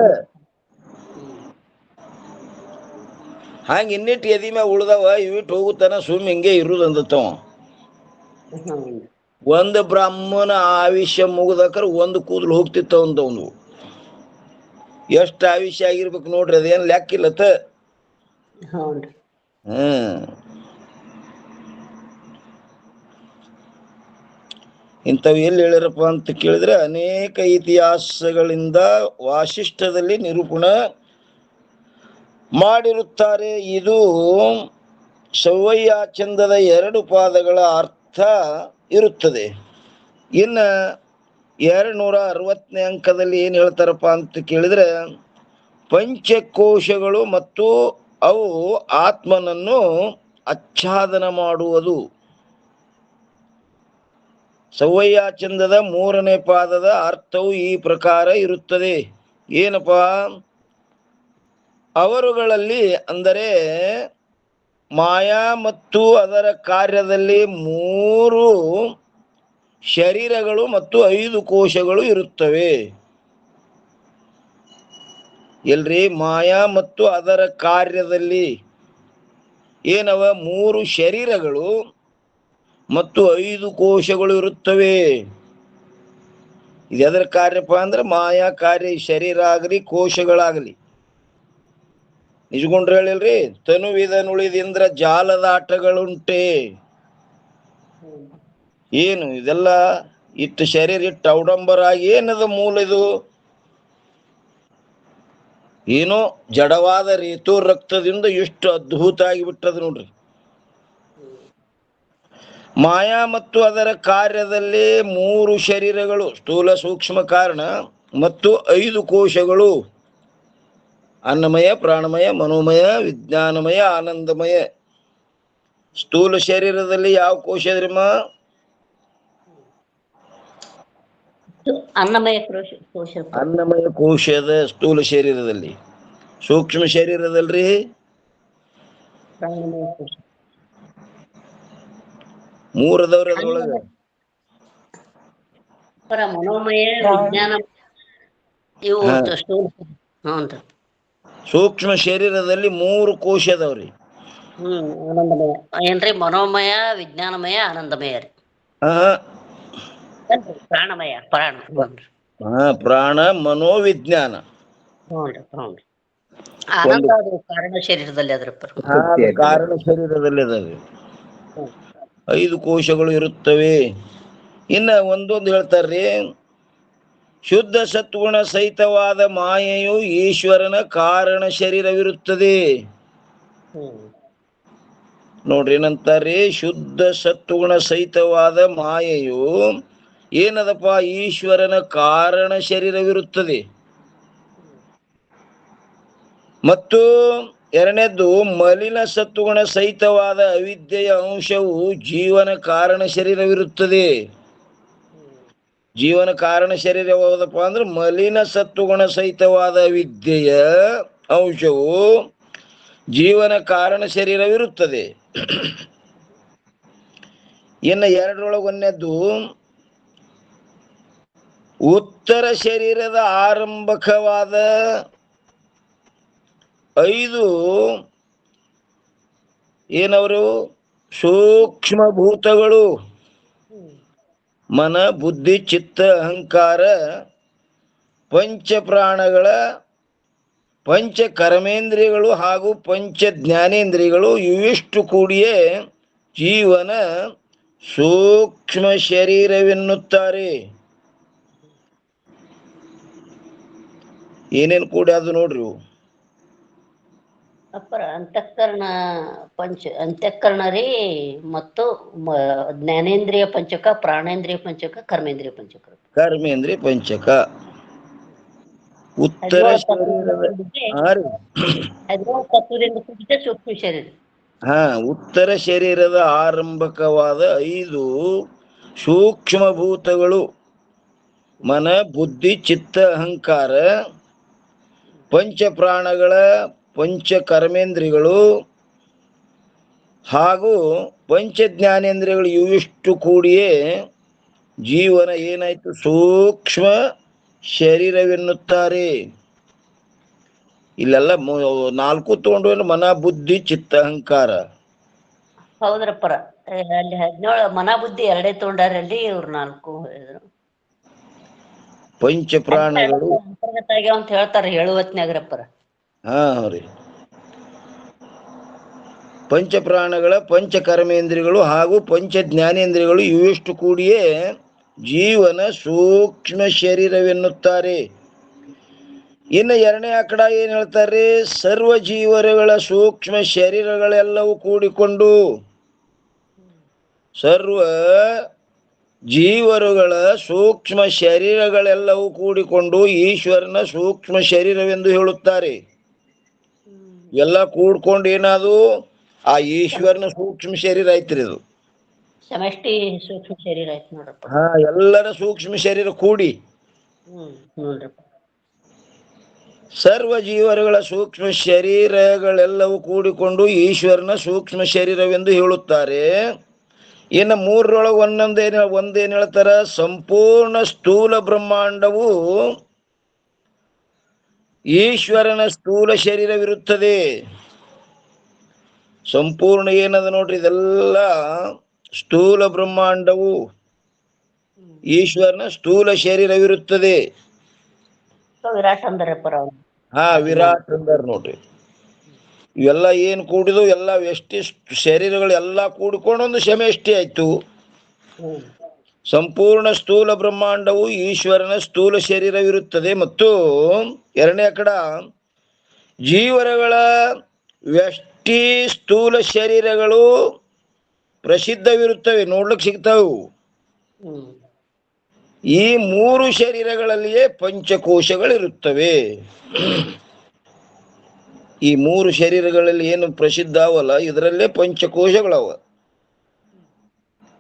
ಹಂಗ ಇನ್ನಿಟ್ಟು ಎದಿ ಮ್ಯಾಗ ಉಳ್ದವ, ಇವಿಟ್ಟು ಹೋಗುತ್ತಾನ ಸುಮ್ ಹಿಂಗೆ ಇರುದು ಅಂದತ್ತವ. ಒಂದು ಬ್ರಾಹ್ಮಣ ಆಯುಷ್ಯ ಮುಗಿದಕ್ರ ಒಂದು ಕೂದಲು ಹೋಗ್ತಿತ್ತ ಅವನು. ಎಷ್ಟು ಆಯುಷ್ಯ ಆಗಿರ್ಬೇಕು ನೋಡ್ರಿ, ಅದೇನ್ ಲೆಕ್ಕಿಲ್ಲತ್ತ. ಇಂಥವು ಎಲ್ಲಿ ಹೇಳ್ಯಾರಪ್ಪ ಅಂತ ಕೇಳಿದ್ರೆ, ಅನೇಕ ಇತಿಹಾಸಗಳಿಂದ ವಾಸಿಷ್ಠದಲ್ಲಿ ನಿರೂಪಣ ಮಾಡಿರುತ್ತಾರೆ. ಇದು ಸೌವಯ್ಯಾಚಂದದ 2 ಪಾದಗಳ ಅರ್ಥ ಇರುತ್ತದೆ. ಇನ್ನ 260ನೇ ಅಂಕದಲ್ಲಿ ಏನ್ ಹೇಳ್ತಾರಪ್ಪ ಅಂತ ಕೇಳಿದ್ರೆ, ಪಂಚಕೋಶಗಳು ಮತ್ತು ಅವು ಆತ್ಮನನ್ನು ಆಚ್ಛಾದನ ಮಾಡುವುದು. ಸೌವಯ್ಯಾಚಂದದ 3ನೇ ಪಾದದ ಅರ್ಥವು ಈ ಪ್ರಕಾರ ಇರುತ್ತದೆ. ಏನಪ್ಪಾ? ಅವರುಗಳಲ್ಲಿ ಅಂದರೆ ಮಾಯಾ ಮತ್ತು ಅದರ ಕಾರ್ಯದಲ್ಲಿ 3 ಶರೀರಗಳು ಮತ್ತು 5 ಕೋಶಗಳು ಇರುತ್ತವೆ. ಎಲ್ರಿ, ಮಾಯಾ ಮತ್ತು ಅದರ ಕಾರ್ಯದಲ್ಲಿ ಏನವ 3 ಶರೀರಗಳು ಮತ್ತು 5 ಕೋಶಗಳು ಇರುತ್ತವೆ. ಇದೆದರ ಕಾರ್ಯಪ್ಪ ಅಂದ್ರೆ ಮಾಯಾ ಕಾರ್ಯ, ಶರೀರ ಆಗಲಿ ಕೋಶಗಳಾಗಲಿ. ನಿಜಗೊಂಡ್ರೆ ಹೇಳಿಲ್ರಿ, ತನುವಿದನುಳಿದಿಂದ್ರ ಜಾಲದ ಆಟಗಳುಂಟೆ. ಏನು ಇದೆಲ್ಲ ಇಟ್ಟು ಶರೀರ ಇಟ್ಟು ಔಡಂಬರ ಆಗಿ ಏನದ ಮೂಲ? ಇದು ಏನೋ ಜಡವಾದ ರೇತು ರಕ್ತದಿಂದ ಎಷ್ಟು ಅದ್ಭುತ ಆಗಿಬಿಟ್ಟದ ನೋಡ್ರಿ. ಮಾಯಾ ಮತ್ತು ಅದರ ಕಾರ್ಯದಲ್ಲಿ 3 ಶರೀರಗಳು, ಸ್ಥೂಲ ಸೂಕ್ಷ್ಮ ಕಾರಣ, ಮತ್ತು 5 ಕೋಶಗಳು, ಅನ್ನಮಯ, ಪ್ರಾಣಮಯ, ಮನೋಮಯ, ವಿಜ್ಞಾನಮಯ, ಆನಂದಮಯ. ಸ್ಥೂಲ ಶರೀರದಲ್ಲಿ ಯಾವ ಕೋಶ ಇದ್ರಿಮ್ಮ?
ಅನ್ನಮಯ
ಕೋಶದ ಸ್ಥೂಲ ಶರೀರದಲ್ಲಿ. ಸೂಕ್ಷ್ಮ ಶರೀರದಲ್ರಿ ಮೂರದವ್ರ ಅದ್ರೊಳಗ
ಮನೋಮಯ, ವಿಜ್ಞಾನ, ಇವು
ಸೂಕ್ಷ್ಮ ಶರೀರದಲ್ಲಿ 3 ಕೋಶ ಅದಾವ್ರಿ.
ಆನಂದಮಯ ಏನ್ರಿ? ಮನೋಮಯ, ವಿಜ್ಞಾನಮಯ, ಆನಂದಮಯ ರೀ. ಪ್ರಾಣಮಯ,
ಪ್ರಾಣ, ಮನೋ, ವಿಜ್ಞಾನ.
ಆನಂದ ಕಾರಣ ಶರೀರದಲ್ಲಿ ಅದ್ರ
ಕಾರಣ ಶರೀರದಲ್ಲಿ ಅದಾವೆ. 5 ಕೋಶಗಳು ಇರುತ್ತವೆ. ಇನ್ನ ಒಂದೊಂದು ಹೇಳ್ತಾರ್ರಿ, ಶುದ್ಧ ಸತ್ಗುಣ ಸಹಿತವಾದ ಮಾಯೆಯು ಈಶ್ವರನ ಕಾರಣ ಶರೀರವಿರುತ್ತದೆ. ನೋಡ್ರಿ ಏನಂತಾರ್ರಿ, ಶುದ್ಧ ಸತ್ಗುಣ ಸಹಿತವಾದ ಮಾಯೆಯು ಏನದಪ್ಪ? ಈಶ್ವರನ ಕಾರಣ ಶರೀರವಿರುತ್ತದೆ. ಮತ್ತು 2ನೇದ್ದು, ಮಲಿನ ಸತ್ಗುಣ ಸಹಿತವಾದ ಅವಿದ್ಯೆಯ ಅಂಶವು ಜೀವನ ಕಾರಣ ಶರೀರವಿರುತ್ತದೆ. ಜೀವನ ಕಾರಣ ಶರೀರ ಯಾವುದಪ್ಪ ಅಂದ್ರೆ ಮಲಿನ ಸತ್ವಗುಣ ಸಹಿತವಾದ ವಿದ್ಯೆಯ ಅಂಶವು ಜೀವನ ಕಾರಣ ಶರೀರವಿರುತ್ತದೆ. ಇನ್ನು ಎರಡರೊಳಗೆ ಒಂದನೇದ್ದು ಉತ್ತರ ಶರೀರದ ಆರಂಭಕವಾದ 5 ಏನವರು ಸೂಕ್ಷ್ಮ ಭೂತಗಳು ಮನ ಬುದ್ಧಿ ಚಿತ್ತ ಅಹಂಕಾರ ಪಂಚ ಪ್ರಾಣಗಳ ಪಂಚ ಕರ್ಮೇಂದ್ರಿಯಗಳು ಹಾಗೂ ಪಂಚ ಜ್ಞಾನೇಂದ್ರಿಯಗಳು ಇವಿಷ್ಟು ಕೂಡಿಯೇ ಜೀವನ ಸೂಕ್ಷ್ಮ ಶರೀರವೆನ್ನುತ್ತಾರೆ. ಏನೇನು ಕೂಡಿ ಅದು ನೋಡ್ರಿ ಇವು.
ಅಪ್ಪರ ಅಂತಃಕರಣ ರೀ ಮತ್ತು ಜ್ಞಾನೇಂದ್ರಿಯ ಪಂಚಕ, ಪ್ರಾಣೇಂದ್ರಿಯ ಪಂಚಕ, ಕರ್ಮೇಂದ್ರಿಯ ಪಂಚಕ.
ಕರ್ಮೇಂದ್ರಿಯ ಪಂಚಕ ಉತ್ತರ ಶರೀರದ
ತತ್ವದಿಂದ ಕೂಡಿದ ಸೂಕ್ಷ್ಮ ಶರೀರ.
ಉತ್ತರ ಶರೀರದ ಆರಂಭಕವಾದ 5 ಸೂಕ್ಷ್ಮ ಭೂತಗಳು ಮನ ಬುದ್ಧಿ ಚಿತ್ತ ಅಹಂಕಾರ ಪಂಚ ಪ್ರಾಣಗಳ ಪಂಚ ಕರ್ಮೇಂದ್ರಿಯಗಳು ಹಾಗೂ ಪಂಚ ಜ್ಞಾನೇಂದ್ರಿಯಗಳು ಇವಿಷ್ಟು ಕೂಡಿಯೇ ಜೀವನ ಏನಾಯ್ತು ಸೂಕ್ಷ್ಮ ಶರೀರವೆನ್ನುತ್ತಾರೆ. ಇಲ್ಲೆಲ್ಲ 4 ತಗೊಂಡು ಮನ ಬುದ್ಧಿ ಚಿತ್ತ ಅಹಂಕಾರ.
ಹೌದ್ರಪ್ಪರ ಅಲ್ಲಿ 17 ಮನ ಬುದ್ಧಿ 2 ತಗೊಂಡಾರ, ಅಲ್ಲಿ ಇವ್ರು 4 ಹೇಳಿದ್ರು.
ಪಂಚ ಪ್ರಾಣಗಳು
ಅಂತರ್ಗತ ಆಗ್ಯಾವ ಅಂತ ಹೇಳ್ತಾರ ಹೇಳುವತ್ನ್ಯಾಗ್ರಪ್ಪರ.
ರೀ ಪಂಚ ಪ್ರಾಣಗಳ ಪಂಚ ಕರ್ಮೇಂದ್ರಿಯಗಳು ಹಾಗೂ ಪಂಚ ಜ್ಞಾನೇಂದ್ರಿಯಗಳು ಇವಿಷ್ಟು ಕೂಡಿಯೇ ಜೀವನ ಸೂಕ್ಷ್ಮ ಶರೀರವೆನ್ನುತ್ತಾರೆ. ಇನ್ನು 2ನೇ ಆಕಡ ಏನ್ ಹೇಳ್ತಾರೆ, ಸರ್ವ ಜೀವರಗಳ ಸೂಕ್ಷ್ಮ ಶರೀರಗಳೆಲ್ಲವೂ ಕೂಡಿಕೊಂಡು ಸರ್ವ ಜೀವರುಗಳ ಸೂಕ್ಷ್ಮ ಶರೀರಗಳೆಲ್ಲವೂ ಕೂಡಿಕೊಂಡು ಈಶ್ವರನ ಸೂಕ್ಷ್ಮ ಶರೀರವೆಂದು ಹೇಳುತ್ತಾರೆ. ಎಲ್ಲ ಕೂಡ್ಕೊಂಡು ಏನಾದು ಆ ಈಶ್ವರನ ಸೂಕ್ಷ್ಮ ಶರೀರ ಐತ್ರಿ ಅದು.
ಸಮಷ್ಟಿ ಸೂಕ್ಷ್ಮ ಶರೀರ ಆಯ್ತು ನೋಡ್ರಪ್ಪ.
ಎಲ್ಲರ ಸೂಕ್ಷ್ಮ ಶರೀರ ಕೂಡಿ
ನೋಡ್ರಪ್ಪ
ಸರ್ವ ಜೀವರುಗಳ ಸೂಕ್ಷ್ಮ ಶರೀರಗಳೆಲ್ಲವೂ ಕೂಡಿಕೊಂಡು ಈಶ್ವರನ ಸೂಕ್ಷ್ಮ ಶರೀರವೆಂದು ಹೇಳುತ್ತಾರೆ. ಇನ್ನು 3ರೊಳಗೆ ಒಂದೇನು ಹೇಳ್ತಾರ, ಸಂಪೂರ್ಣ ಸ್ಥೂಲ ಬ್ರಹ್ಮಾಂಡವು ಈಶ್ವರನ ಸ್ಥೂಲ ಶರೀರವಿರುತ್ತದೆ. ಸಂಪೂರ್ಣ ಏನದ ನೋಡ್ರಿ, ಇದೆಲ್ಲ ಸ್ಥೂಲ ಬ್ರಹ್ಮಾಂಡವು ಈಶ್ವರನ ಸ್ಥೂಲ ಶರೀರವಿರುತ್ತದೆ.
ವಿರಾಟ್ ಅಂದರಪ್ಪರ.
ವಿರಾಟ್ ಅಂದಾರ ನೋಡ್ರಿ. ಇವೆಲ್ಲ ಏನು ಕೂಡಿದು ಎಲ್ಲ ವ್ಯಷ್ಟಿ ಶರೀರಗಳು ಎಲ್ಲ ಕೂಡಿಕೊಂಡು ಒಂದು ಸಮಷ್ಟಿ ಆಯ್ತು. ಸಂಪೂರ್ಣ ಸ್ಥೂಲ ಬ್ರಹ್ಮಾಂಡವು ಈಶ್ವರನ ಸ್ಥೂಲ ಶರೀರವಿರುತ್ತದೆ. ಮತ್ತು 2ನೇ ಕಡ ಜೀವರಗಳ ವ್ಯಷ್ಟಿ ಸ್ಥೂಲ ಶರೀರಗಳು ಪ್ರಸಿದ್ಧವಿರುತ್ತವೆ, ನೋಡ್ಲಿಕ್ಕೆ ಸಿಗ್ತಾವು. ಈ 3 ಶರೀರಗಳಲ್ಲಿಯೇ ಪಂಚಕೋಶಗಳಿರುತ್ತವೆ. ಈ 3 ಶರೀರಗಳಲ್ಲಿ ಏನು ಪ್ರಸಿದ್ಧ ಅವಲ್ಲ, ಇದರಲ್ಲೇ ಪಂಚಕೋಶಗಳವ.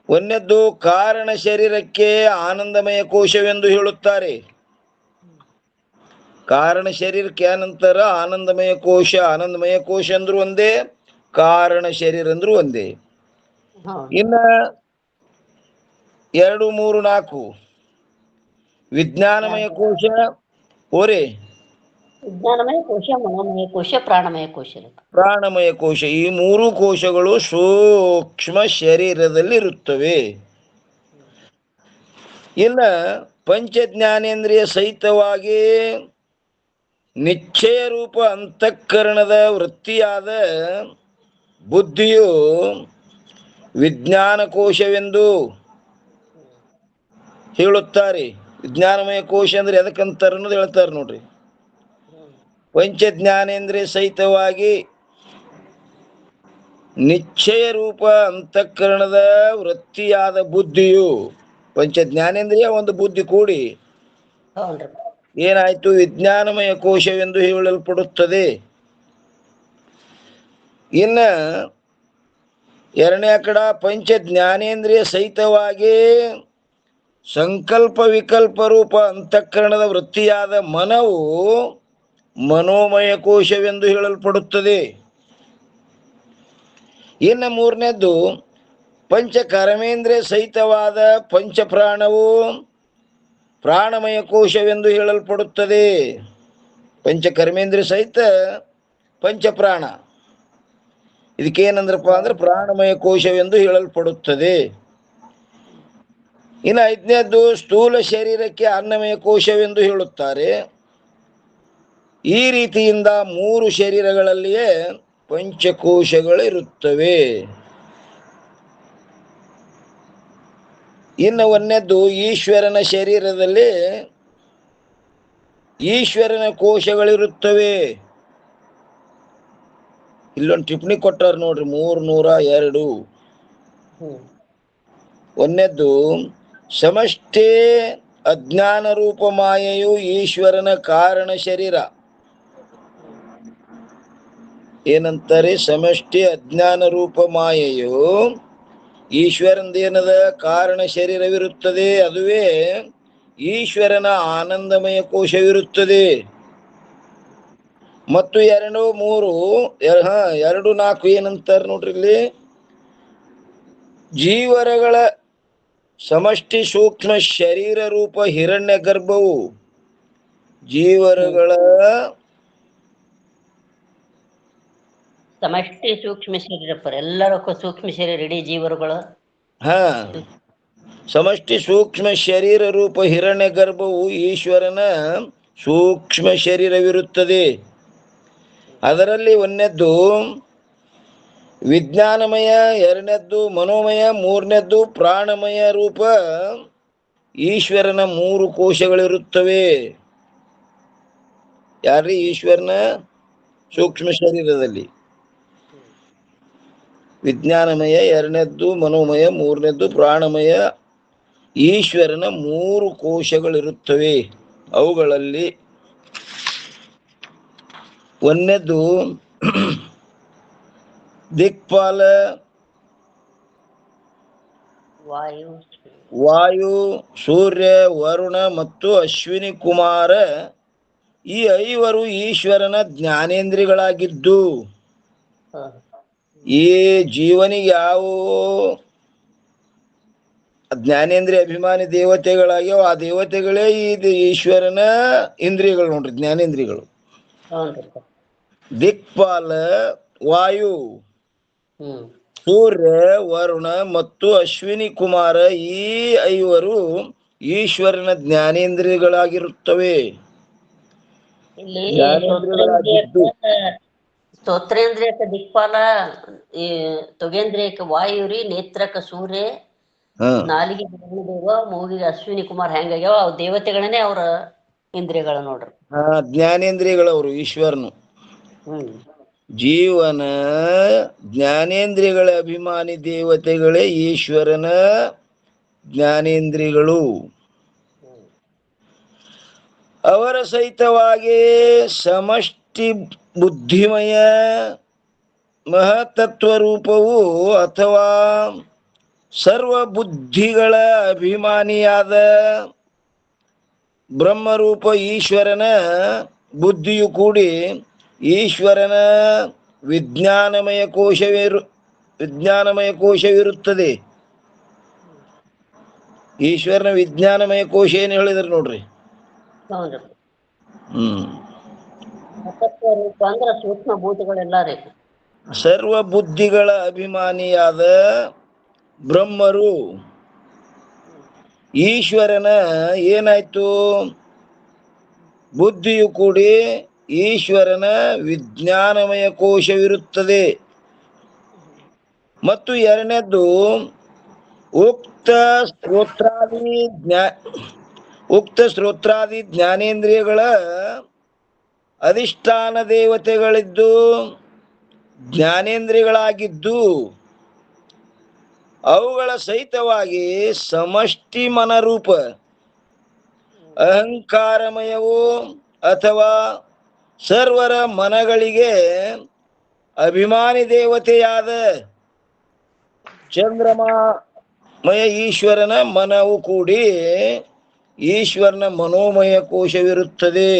ಒಂದನೇದ್ದು ಕಾರಣ ಶರೀರಕ್ಕೆ ಆನಂದಮಯ ಕೋಶವೆಂದು ಹೇಳುತ್ತಾರೆ. ಕಾರಣ ಶರೀರಕ್ಕೆ ಏನಂತಾರ, ಆನಂದಮಯ ಕೋಶ. ಆನಂದಮಯ ಕೋಶ ಅಂದ್ರು ಒಂದೇ, ಕಾರಣ ಶರೀರ ಅಂದ್ರು ಒಂದೇ. ಇನ್ನ 2, 3, 4 ವಿಜ್ಞಾನಮಯ ಕೋಶ
ವಿಜ್ಞಾನಮಯ ಕೋಶ, ಮನೋಮಯ ಕೋಶ, ಪ್ರಾಣಮಯ ಕೋಶ.
ಪ್ರಾಣಮಯ ಕೋಶ. ಈ 3 ಕೋಶಗಳು ಸೂಕ್ಷ್ಮ ಶರೀರದಲ್ಲಿ ಇರುತ್ತವೆ. ಇನ್ನ ಪಂಚ ಜ್ಞಾನೇಂದ್ರಿಯ ಸಹಿತವಾಗಿ ನಿಶ್ಚಯ ರೂಪ ಅಂತಃಕರಣದ ವೃತ್ತಿಯಾದ ಬುದ್ಧಿಯು ವಿಜ್ಞಾನ ಕೋಶವೆಂದು ಹೇಳುತ್ತಾರೆ. ವಿಜ್ಞಾನಮಯ ಕೋಶ ಅಂದ್ರೆ ಎದಕ್ಕಂತಾರ ಅನ್ನೋದು ಹೇಳ್ತಾರೆ ನೋಡ್ರಿ. ಪಂಚ ಜ್ಞಾನೇಂದ್ರಿಯ ಸಹಿತವಾಗಿ ನಿಶ್ಚಯ ರೂಪ ಅಂತಃಕರಣದ ವೃತ್ತಿಯಾದ ಬುದ್ಧಿಯು, ಪಂಚ ಜ್ಞಾನೇಂದ್ರಿಯ ಒಂದು ಬುದ್ಧಿ ಕೂಡಿ ಏನಾಯ್ತು, ವಿಜ್ಞಾನಮಯ ಕೋಶವೆಂದು ಹೇಳಲ್ಪಡುತ್ತದೆ. ಇನ್ನ 2ನೇ ಕಡ ಪಂಚ ಜ್ಞಾನೇಂದ್ರಿಯ ಸಹಿತವಾಗಿ ಸಂಕಲ್ಪ ವಿಕಲ್ಪ ರೂಪ ಅಂತಃಕರಣದ ವೃತ್ತಿಯಾದ ಮನವು ಮನೋಮಯ ಕೋಶವೆಂದು ಹೇಳಲ್ಪಡುತ್ತದೆ. ಇನ್ನು 3ನೇದ್ದು ಪಂಚ ಕರ್ಮೇಂದ್ರಿಯ ಸಹಿತವಾದ ಪಂಚಪ್ರಾಣವು ಪ್ರಾಣಮಯ ಕೋಶವೆಂದು ಹೇಳಲ್ಪಡುತ್ತದೆ. ಪಂಚ ಕರ್ಮೇಂದ್ರಿಯ ಸಹಿತ ಪಂಚಪ್ರಾಣ, ಇದಕ್ಕೇನಂದ್ರಪ್ಪ ಅಂದ್ರೆ ಪ್ರಾಣಮಯ ಕೋಶವೆಂದು ಹೇಳಲ್ಪಡುತ್ತದೆ. ಇನ್ನು 5ನೇದ್ದು ಸ್ಥೂಲ ಶರೀರಕ್ಕೆ ಅನ್ನಮಯ ಕೋಶವೆಂದು ಹೇಳುತ್ತಾರೆ. ಈ ರೀತಿಯಿಂದ 3 ಶರೀರಗಳಲ್ಲಿಯೇ ಪಂಚಕೋಶಗಳಿರುತ್ತವೆ. ಇನ್ನು 1ನೇದ್ದು ಈಶ್ವರನ ಶರೀರದಲ್ಲಿ ಈಶ್ವರನ ಕೋಶಗಳಿರುತ್ತವೆ. ಇಲ್ಲೊಂದು ಟಿಪ್ಪಣಿ ಕೊಟ್ಟಾರ ನೋಡ್ರಿ, 302. 1ನೇದ್ದು ಸಮಷ್ಟಿ ಅಜ್ಞಾನ ರೂಪ ಮಾಯೆಯು ಈಶ್ವರನ ಕಾರಣ ಶರೀರ. ಏನಂತಾರೆ? ಸಮಷ್ಟಿ ಅಜ್ಞಾನ ರೂಪ ಮಾಯೆಯು ಈಶ್ವರಂದೇನದ ಕಾರಣ ಶರೀರವಿರುತ್ತದೆ, ಅದುವೇ ಈಶ್ವರನ ಆನಂದಮಯ ಕೋಶವಿರುತ್ತದೆ. ಮತ್ತು 2, 4 ಏನಂತಾರೆ ನೋಡ್ರಿ ಇಲ್ಲಿ, ಜೀವರಗಳ ಸಮಷ್ಟಿ ಸೂಕ್ಷ್ಮ ಶರೀರ ರೂಪ ಹಿರಣ್ಯ ಗರ್ಭವು ಜೀವರಗಳ
ಸಮಷ್ಟಿ ಸೂಕ್ಷ್ಮ ಶರೀರ ಪರ ಎಲ್ಲರಕ್ಕೂ ಸೂಕ್ಷ್ಮ ಶರೀರ, ಇಡೀ ಜೀವರುಗಳು.
ಸಮಷ್ಟಿ ಸೂಕ್ಷ್ಮ ಶರೀರ ರೂಪ ಹಿರಣ್ಯ ಗರ್ಭವು ಈಶ್ವರನ ಸೂಕ್ಷ್ಮ ಶರೀರವಿರುತ್ತದೆ. ಅದರಲ್ಲಿ 1ನೇದ್ದು ವಿಜ್ಞಾನಮಯ, 2ನೇದ್ದು ಮನೋಮಯ, 3ನೇದ್ದು ಪ್ರಾಣಮಯ ರೂಪ ಈಶ್ವರನ 3 ಕೋಶಗಳಿರುತ್ತವೆ. ಯಾರ್ರಿ? ಈಶ್ವರನ ಸೂಕ್ಷ್ಮ ಶರೀರದಲ್ಲಿ ವಿಜ್ಞಾನಮಯ, 2ನೇದ್ದು ಮನೋಮಯ, 3ನೇದ್ದು ಪ್ರಾಣಮಯ ಈಶ್ವರನ 3 ಕೋಶಗಳಿರುತ್ತವೆ. ಅವುಗಳಲ್ಲಿ 1ನೇದ್ದು ದಿಕ್ಪಾಲ, ವಾಯು, ಸೂರ್ಯ, ವರುಣ ಮತ್ತು ಅಶ್ವಿನಿ ಕುಮಾರ, ಈ 5 ಈಶ್ವರನ ಜ್ಞಾನೇಂದ್ರಿಯಗಳಾಗಿದ್ದು, ಈ ಜೀವನಿಗೆ ಯಾವ ಜ್ಞಾನೇಂದ್ರಿಯ ಅಭಿಮಾನಿ ದೇವತೆಗಳಾಗ್ಯಾವ, ಆ ದೇವತೆಗಳೇ ಈ ಈಶ್ವರನ ಇಂದ್ರಿಯಗಳು ನೋಡ್ರಿ, ಜ್ಞಾನೇಂದ್ರಿಯಗಳು. ದಿಕ್ಪಾಲ ವಾಯು, ಸೂರ್ಯ, ವರುಣ ಮತ್ತು ಅಶ್ವಿನಿ ಕುಮಾರ, ಈ 5 ಈಶ್ವರನ ಜ್ಞಾನೇಂದ್ರಿಯಗಳಾಗಿರುತ್ತವೆ.
ಇಲ್ಲಿ ಸ್ತೋತ್ರೇಂದ್ರಿಯಕ್ಕೆ ದಿಕ್ಪಾಲ, ಈ ತೊಗೇಂದ್ರಿಯಕ್ಕೆ ವಾಯುರಿ, ನೇತ್ರಕ್ಕೆ ಸೂರ್ಯ, ನಾಲಿಗೆ ದೇವ, ಮೂಗಿಗೆ ಅಶ್ವಿನಿ ಕುಮಾರ್ ಹೆಂಗಾಗ್ಯಾವ ಅವ್ ದೇವತೆಗಳನ್ನೇ ಅವ್ರ ಇಂದ್ರಿಯಗಳ ನೋಡ್ರಿ.
ಜ್ಞಾನೇಂದ್ರಿಯಗಳವರು ಈಶ್ವರನು. ಜೀವನ ಜ್ಞಾನೇಂದ್ರಿಯಗಳ ಅಭಿಮಾನಿ ದೇವತೆಗಳೇ ಈಶ್ವರನ ಜ್ಞಾನೇಂದ್ರಿಯಗಳು. ಅವರ ಸಹಿತವಾಗಿ ಸಮಷ್ಟಿ ಬುದ್ಧಿಮಯ ಮಹತತ್ವ ರೂಪವು ಅಥವಾ ಸರ್ವ ಬುದ್ಧಿಗಳ ಅಭಿಮಾನಿಯಾದ ಬ್ರಹ್ಮರೂಪ ಈಶ್ವರನ ಬುದ್ಧಿಯು ಕೂಡಿ ಈಶ್ವರನ ವಿಜ್ಞಾನಮಯ ಕೋಶವಿರುತ್ತದೆ. ಈಶ್ವರನ ವಿಜ್ಞಾನಮಯ ಕೋಶ ಏನು ಹೇಳಿದ್ರು ನೋಡ್ರಿ.
ರೂಪ ಅಂದ್ರೆ ಸೂಕ್ಷ್ಮ ಭೂತಗಳೆಲ್ಲ ರೀ.
ಸರ್ವ ಬುದ್ಧಿಗಳ ಅಭಿಮಾನಿಯಾದ ಬ್ರಹ್ಮರು ಈಶ್ವರನ ಏನಾಯ್ತು? ಬುದ್ಧಿಯು ಕೂಡಿ ಈಶ್ವರನ ವಿಜ್ಞಾನಮಯ ಕೋಶವಿರುತ್ತದೆ. ಮತ್ತು 2ನೇದ್ದು ಉಕ್ತ ಶ್ರೋತ್ರಾದಿ ಜ್ಞಾನೇಂದ್ರಿಯಗಳ ಅಧಿಷ್ಠಾನ ದೇವತೆಗಳಿದ್ದು ಜ್ಞಾನೇಂದ್ರಿಯಗಳಾಗಿದ್ದು ಅವುಗಳ ಸಹಿತವಾಗಿ ಸಮಷ್ಟಿ ಮನರೂಪ ಅಹಂಕಾರಮಯವು ಅಥವಾ ಸರ್ವರ ಮನಗಳಿಗೆ ಅಭಿಮಾನಿ ದೇವತೆಯಾದ ಚಂದ್ರಮಯ ಈಶ್ವರನ ಮನವು ಕೂಡಿ ಈಶ್ವರನ ಮನೋಮಯ ಕೋಶವಿರುತ್ತದೆ.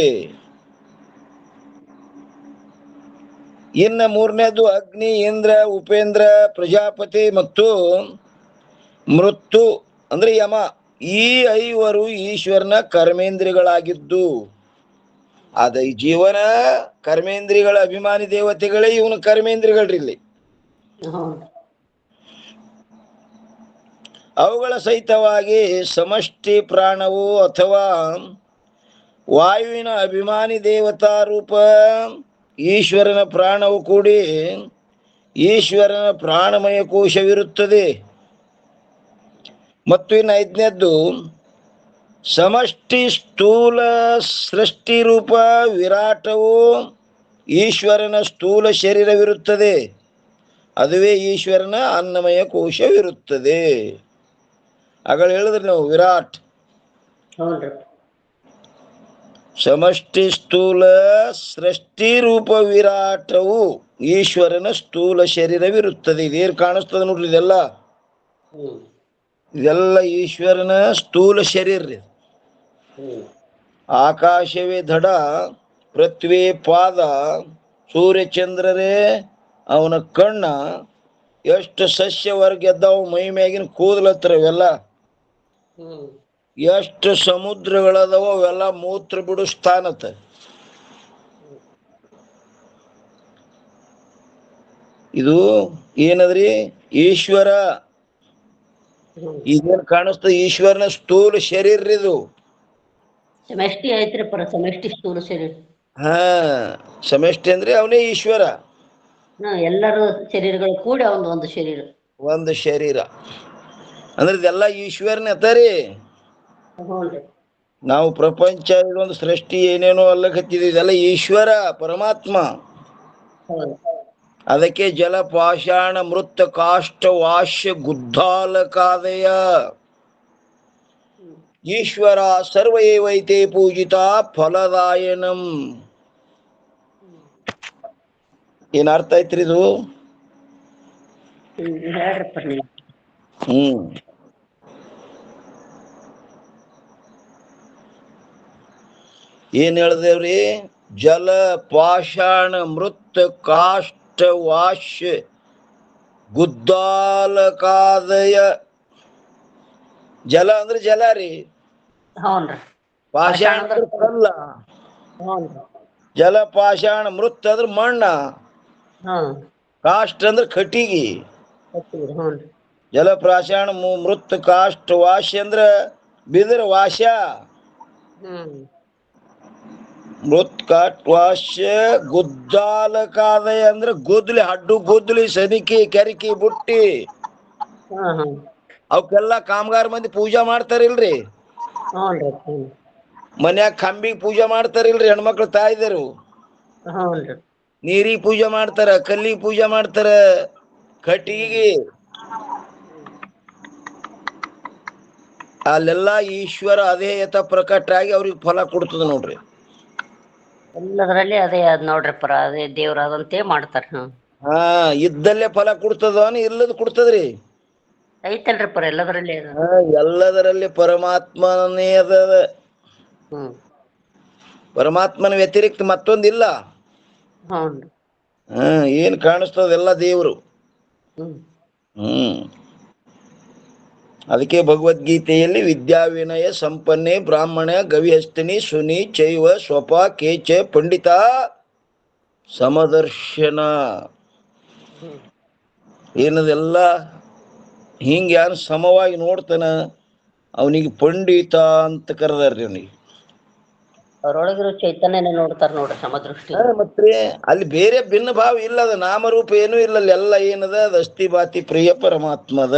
ಇನ್ನು 3ನೇದ್ದು ಅಗ್ನಿ, ಇಂದ್ರ, ಉಪೇಂದ್ರ, ಪ್ರಜಾಪತಿ ಮತ್ತು ಮೃತ್ಯು ಅಂದ್ರೆ ಯಮ, ಈ ಐವರು ಈಶ್ವರನ ಕರ್ಮೇಂದ್ರಿಯಗಳಾಗಿದ್ದು. ಅದ ಈ ಜೀವನ ಕರ್ಮೇಂದ್ರಿಯಗಳ ಅಭಿಮಾನಿ ದೇವತೆಗಳೇ ಇವನು ಕರ್ಮೇಂದ್ರಿಯಗಳ್ರಿ ಇಲ್ಲಿ.
ಹೌದು.
ಅವುಗಳ ಸಹಿತವಾಗಿ ಸಮಷ್ಟಿ ಪ್ರಾಣವು ಅಥವಾ ವಾಯುವಿನ ಅಭಿಮಾನಿ ದೇವತಾ ರೂಪ ಈಶ್ವರನ ಪ್ರಾಣವು ಕೂಡಿ ಈಶ್ವರನ ಪ್ರಾಣಮಯ ಕೋಶವಿರುತ್ತದೆ. ಮತ್ತು ಇನ್ನು ಐದನೇದ್ದು ಸಮಷ್ಟಿ ಸ್ಥೂಲ ಸೃಷ್ಟಿ ರೂಪ ವಿರಾಟವು ಈಶ್ವರನ ಸ್ಥೂಲ ಶರೀರವಿರುತ್ತದೆ. ಅದುವೇ ಈಶ್ವರನ ಅನ್ನಮಯ ಕೋಶವಿರುತ್ತದೆ. ಆಗಳು ಹೇಳಿದ್ರಿ ನಾವು ವಿರಾಟ್. ಸಮಷ್ಟಿ ಸ್ಥೂಲ ಸೃಷ್ಟಿ ರೂಪ ವಿರಾಟವು ಈಶ್ವರನ ಸ್ಥೂಲ ಶರೀರವಿರುತ್ತದೆ. ಇದೇನು ಕಾಣಿಸ್ತದೆ ನೋಡ್ರಿ, ಇದೆಲ್ಲ ಈಶ್ವರನ ಸ್ಥೂಲ ಶರೀರ. ಆಕಾಶವೇ ದಡ, ಪೃಥ್ವಿ ಪಾದ, ಸೂರ್ಯಚಂದ್ರರೇ ಅವನ ಕಣ್ಣ, ಎಷ್ಟು ಸಸ್ಯವರ್ಗ ಎದ್ದಾವ ಮೈ ಮ್ಯಾಗಿನ ಕೂದಲತ್ರ ಇವೆಲ್ಲ, ಎಷ್ಟು ಸಮುದ್ರಗಳದಾವ ಅವೆಲ್ಲ ಮೂತ್ರ ಬಿಡು ಸ್ಥಾನತ. ಇದು ಏನದ್ರಿ? ಈಶ್ವರ. ಈಗೇನ್ ಕಾಣಿಸ್ತದೆ? ಈಶ್ವರನ ಸ್ಥೂಲ ಶರೀರ ಇದು.
ಸಮಷ್ಟಿ ಐತ್ರಿ ಪರ, ಸಮಷ್ಟಿ ಸ್ಥೂಲ ಶರೀರ.
ಹಾ, ಸಮಷ್ಟಿ ಅಂದ್ರೆ ಅವನೇ ಈಶ್ವರ.
ಎಲ್ಲರೂ ಶರೀರಗಳು ಕೂಡಿ ಒಂದು ಶರೀರ.
ಒಂದು ಶರೀರ ಅಂದ್ರೆ ಇದೆಲ್ಲ ಈಶ್ವರನೇ ಅತ್ತರಿ. ನಾವು ಪ್ರಪಂಚ ಇದೊಂದು ಸೃಷ್ಟಿ ಏನೇನೋ ಅಲ್ಲಕತ್ತಿದ್ವಿ, ಇದೆಲ್ಲ ಈಶ್ವರ ಪರಮಾತ್ಮ. ಅದಕ್ಕೆ ಜಲ ಪಾಷಾಣ ಮೃತ ಕಾಷ್ಟ ವಾಶ್ಯ ಗುದ್ದಾಲಕಾದಯ ಈಶ್ವರ ಸರ್ವೈವೈತೆ ಪೂಜಿತ ಫಲದಾಯನಂ. ಏನ್ ಅರ್ಥ ಐತ್ರಿ ಇದು? ಏನ್ ಹೇಳ್ದೇವ್ರಿ? ಜಲ ಪಾಷಾಣ ಮೃತ್ ಕಾಷ್ಟ ವಾಶ್ಯ ಗುದ್ದಾಲಕಾದಯ. ಜಲ ಅಂದ್ರೆ ಜಲ ರೀ, ಪಾಷಾಣ ಅಂದ್ರೆ ಕಲ್ಲ, ಜಲ ಪಾಷಾಣ ಮೃತ್ ಅಂದ್ರೆ ಮಣ್ಣ, ಕಾಷ್ಟ ಅಂದ್ರೆ ಕಟ್ಟಿಗಿ. ಜಲ ಪಾಷಾಣ ಮೃತ್ ಕಾಷ್ಟ ವಾಶ್ಯ ಅಂದ್ರ ಬಿದಿರ ವಾಶ. ಮೃತ್ ಕಾಟ್ ವಾಶ್ಯ ಗುದ್ದಾಲಕಾದಯ ಅಂದ್ರೆ ಗುದ್ಲಿ, ಹಡ್ಡು ಗುದ್ಲಿ, ಸನಿಕಿ, ಕೆರಿಕಿ, ಬುಟ್ಟಿ ಅವಕ್ಕೆಲ್ಲ ಕಾಮಗಾರ ಮಂದಿ ಪೂಜಾ ಮಾಡ್ತಾರಿಲ್ರಿ. ಮನ್ಯಾಗ ಕಂಬಿಗೆ ಪೂಜಾ ಮಾಡ್ತಾರಿಲ್ರಿ ಹೆಣ್ಮಕ್ಳು ತಾಯಿದರು. ನೀರಿಗೆ ಪೂಜೆ ಮಾಡ್ತಾರ, ಕಲ್ಲಿಗೆ ಪೂಜೆ ಮಾಡ್ತಾರ, ಕಟ್ಟಿಗೆ. ಅಲ್ಲೆಲ್ಲ ಈಶ್ವರ ಅದೇ ಯಥ ಪ್ರಕಟ ಆಗಿ ಅವ್ರಿಗೆ ಫಲ ಕೊಡ್ತದ ನೋಡ್ರಿ.
ಎಲ್ಲದರಲ್ಲಿ ಅದೇ ಅದ್ ನೋಡ್ರಿ ಪರ, ಅದೇ ದೇವ್ರದಂತೆ ಮಾಡ್ತಾರ.
ಹಾ, ಇದ್ದಲ್ಲೇ ಫಲ ಕೊಡ್ತದ, ಇಲ್ಲದ ಕೊಡ್ತದ್ರಿ.
ಐತಲ್ರಿ ಪರ ಎಲ್ಲದರಲ್ಲಿ.
ಎಲ್ಲದರಲ್ಲಿ ಪರಮಾತ್ಮನೇ ಅದ. ಪರಮಾತ್ಮನ ವ್ಯತಿರಿಕ್ತ ಮತ್ತೊಂದಿಲ್ಲ. ಏನ್ ಕಾಣಿಸ್ತದ ಎಲ್ಲ ದೇವರು. ಅದಕ್ಕೆ ಭಗವದ್ಗೀತೆಯಲ್ಲಿ ವಿದ್ಯಾ ವಿನಯ ಸಂಪನ್ನೆ ಬ್ರಾಹ್ಮಣ ಗವಿಹಸ್ತಿನಿ ಸುನಿ ಚೈವ ಸ್ವಪ ಕೇಚ ಪಂಡಿತ ಸಮದರ್ಶನ. ಏನದೆಲ್ಲ ಹಿಂಗ ಯಾರು ಸಮವಾಗಿ ನೋಡ್ತಾನ ಅವನಿಗೆ ಪಂಡಿತ ಅಂತ ಕರೆದಾರ್ರಿ. ಅವನಿಗೆ
ಅವ್ರೊಳಗಿರೋ ಚೈತನ್ಯನೇ ನೋಡ್ತಾರ ನೋಡ್ರಿ ಸಮದೃಷ್ಟಿ.
ಮತ್ತೆ ಅಲ್ಲಿ ಬೇರೆ ಭಿನ್ನ ಭಾವ ಇಲ್ಲ, ಅದ ನಾಮರೂಪ ಏನೂ ಇಲ್ಲ. ಅಲ್ಲಿ ಎಲ್ಲ ಏನದ, ಅದು ಅಸ್ಥಿ ಬಾತಿ ಪ್ರಿಯ ಪರಮಾತ್ಮದ.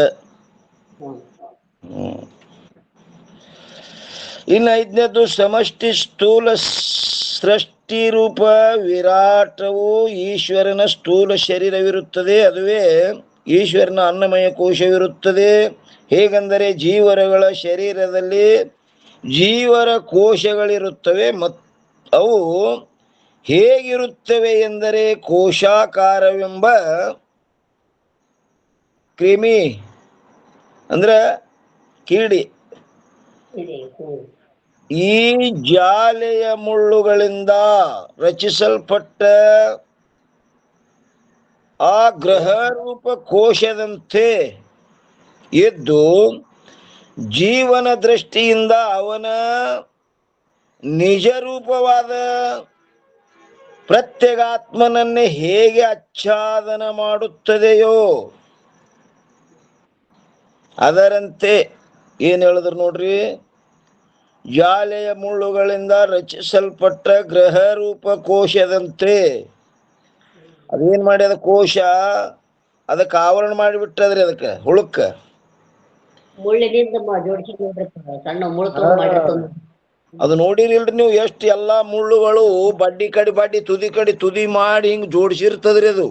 ಇನ್ನು ಐದನೇದು ಸಮಷ್ಟಿ ಸ್ಥೂಲ ಸೃಷ್ಟಿ ರೂಪ ವಿರಾಟವು ಈಶ್ವರನ ಸ್ಥೂಲ ಶರೀರವಿರುತ್ತದೆ. ಅದುವೇ ಈಶ್ವರನ ಅನ್ನಮಯ ಕೋಶವಿರುತ್ತದೆ. ಹೇಗೆಂದರೆ ಜೀವರಗಳ ಶರೀರದಲ್ಲಿ ಜೀವರ ಕೋಶಗಳಿರುತ್ತವೆ. ಅವು ಹೇಗಿರುತ್ತವೆ ಎಂದರೆ ಕೋಶಾಕಾರವೆಂಬ ಕ್ರಿಮಿ ಅಂದ್ರ ಕೀಡಿ ಈ ಜಾಲೆಯ ಮುಳ್ಳುಗಳಿಂದ ರಚಿಸಲ್ಪಟ್ಟ ಆ ಗ್ರಹ ರೂಪ ಕೋಶದಂತೆ ಇದ್ದು ಜೀವನ ದೃಷ್ಟಿಯಿಂದ ಅವನ ನಿಜ ರೂಪವಾದ ಪ್ರತ್ಯೇಗಾತ್ಮನನ್ನೇ ಹೇಗೆ ಆಚ್ಛಾದನ ಮಾಡುತ್ತದೆಯೋ ಅದರಂತೆ ಏನ್ ಹೇಳಿದ್ರು ನೋಡ್ರಿ, ಜಾಲೆಯ ಮುಳ್ಳುಗಳಿಂದ ರಚಿಸಲ್ಪಟ್ಟ ಗ್ರಹ ರೂಪ ಕೋಶದಂತೆ. ಅದೇನ್ ಮಾಡ್ಯದ ಕೋಶ, ಅದಕ್ಕೆ ಆವರಣ ಮಾಡಿಬಿಟ್ಟದ್ರಿ, ಅದಕ್ಕೆ ಹುಳುಕ್ಕ
ಮುಳ್ಳಿನಿಂದ ಜೋಡಿಸಿ ಸಣ್ಣ ಮುಳ್ಳು ತಗೊಂಡ್ ಮಾಡಿರ್ತಾನ.
ಅದು ನೋಡಿರಿಲ್ರಿ ನೀವು, ಎಷ್ಟು ಎಲ್ಲಾ ಮುಳ್ಳುಗಳು ಬಡ್ಡಿ ಕಡಿ ಬಡ್ಡಿ ತುದಿ ಕಡಿ ತುದಿ ಮಾಡಿ ಹಿಂಗ್ ಜೋಡಿಸಿರ್ತದ್ರಿ. ಅದು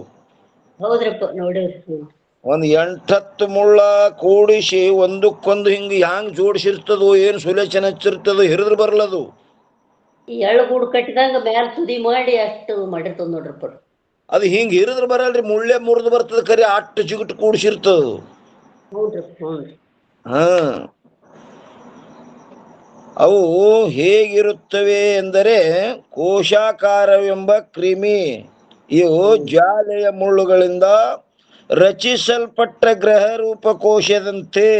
ಹೌದ್ರಪ್ಪ, ನೋಡಿವ್ರಿ.
ಒಂದ್ 8-10 ಮುಳ್ಳ ಕೂಡಿಸಿ ಒಂದಕ್ಕೊಂದು ಹಿಂಗ ಹ್ಯಾಂಗ್ ಜೋಡಿಸಿರ್ತದೋ, ಏನ್ ಸುಲೇಚನೆ ಹಚ್ಚಿರ್ತದೋ ಹಿರಿದ್ರು ಬರ್ಲದು.
ಎಳ್ಗೂಡು ಕಟ್ಟಿದಾಗ ಮ್ಯಾಲ ತುದಿ ಮಾಡಿ ಅಷ್ಟು ಮಾಡಿರ್ತದ ನೋಡ್ರಪ್ಪ.
ಅದು ಹಿಂಗ್ ಹಿರಿದ್ರು ಬರಲ್ರಿ, ಮುಳ್ಳೆ ಮುರಿದು ಬರ್ತದ, ಕರಿ ಅಟ್ಟು ಚಿಗುಟು ಕೂಡಿಸಿರ್ತದ. ಹಾ, ಅವು ಹೇಗಿರುತ್ತವೆ ಎಂದರೆ ಕೋಶಾಕಾರವೆಂಬ ಕ್ರಿಮಿ ಇವು ಜಾಲೆಯ ಮುಳ್ಳುಗಳಿಂದ ರಚಿಸಲ್ಪಟ್ಟ ಗ್ರಹ ರೂಪ ಕೋಶದಂತೆ.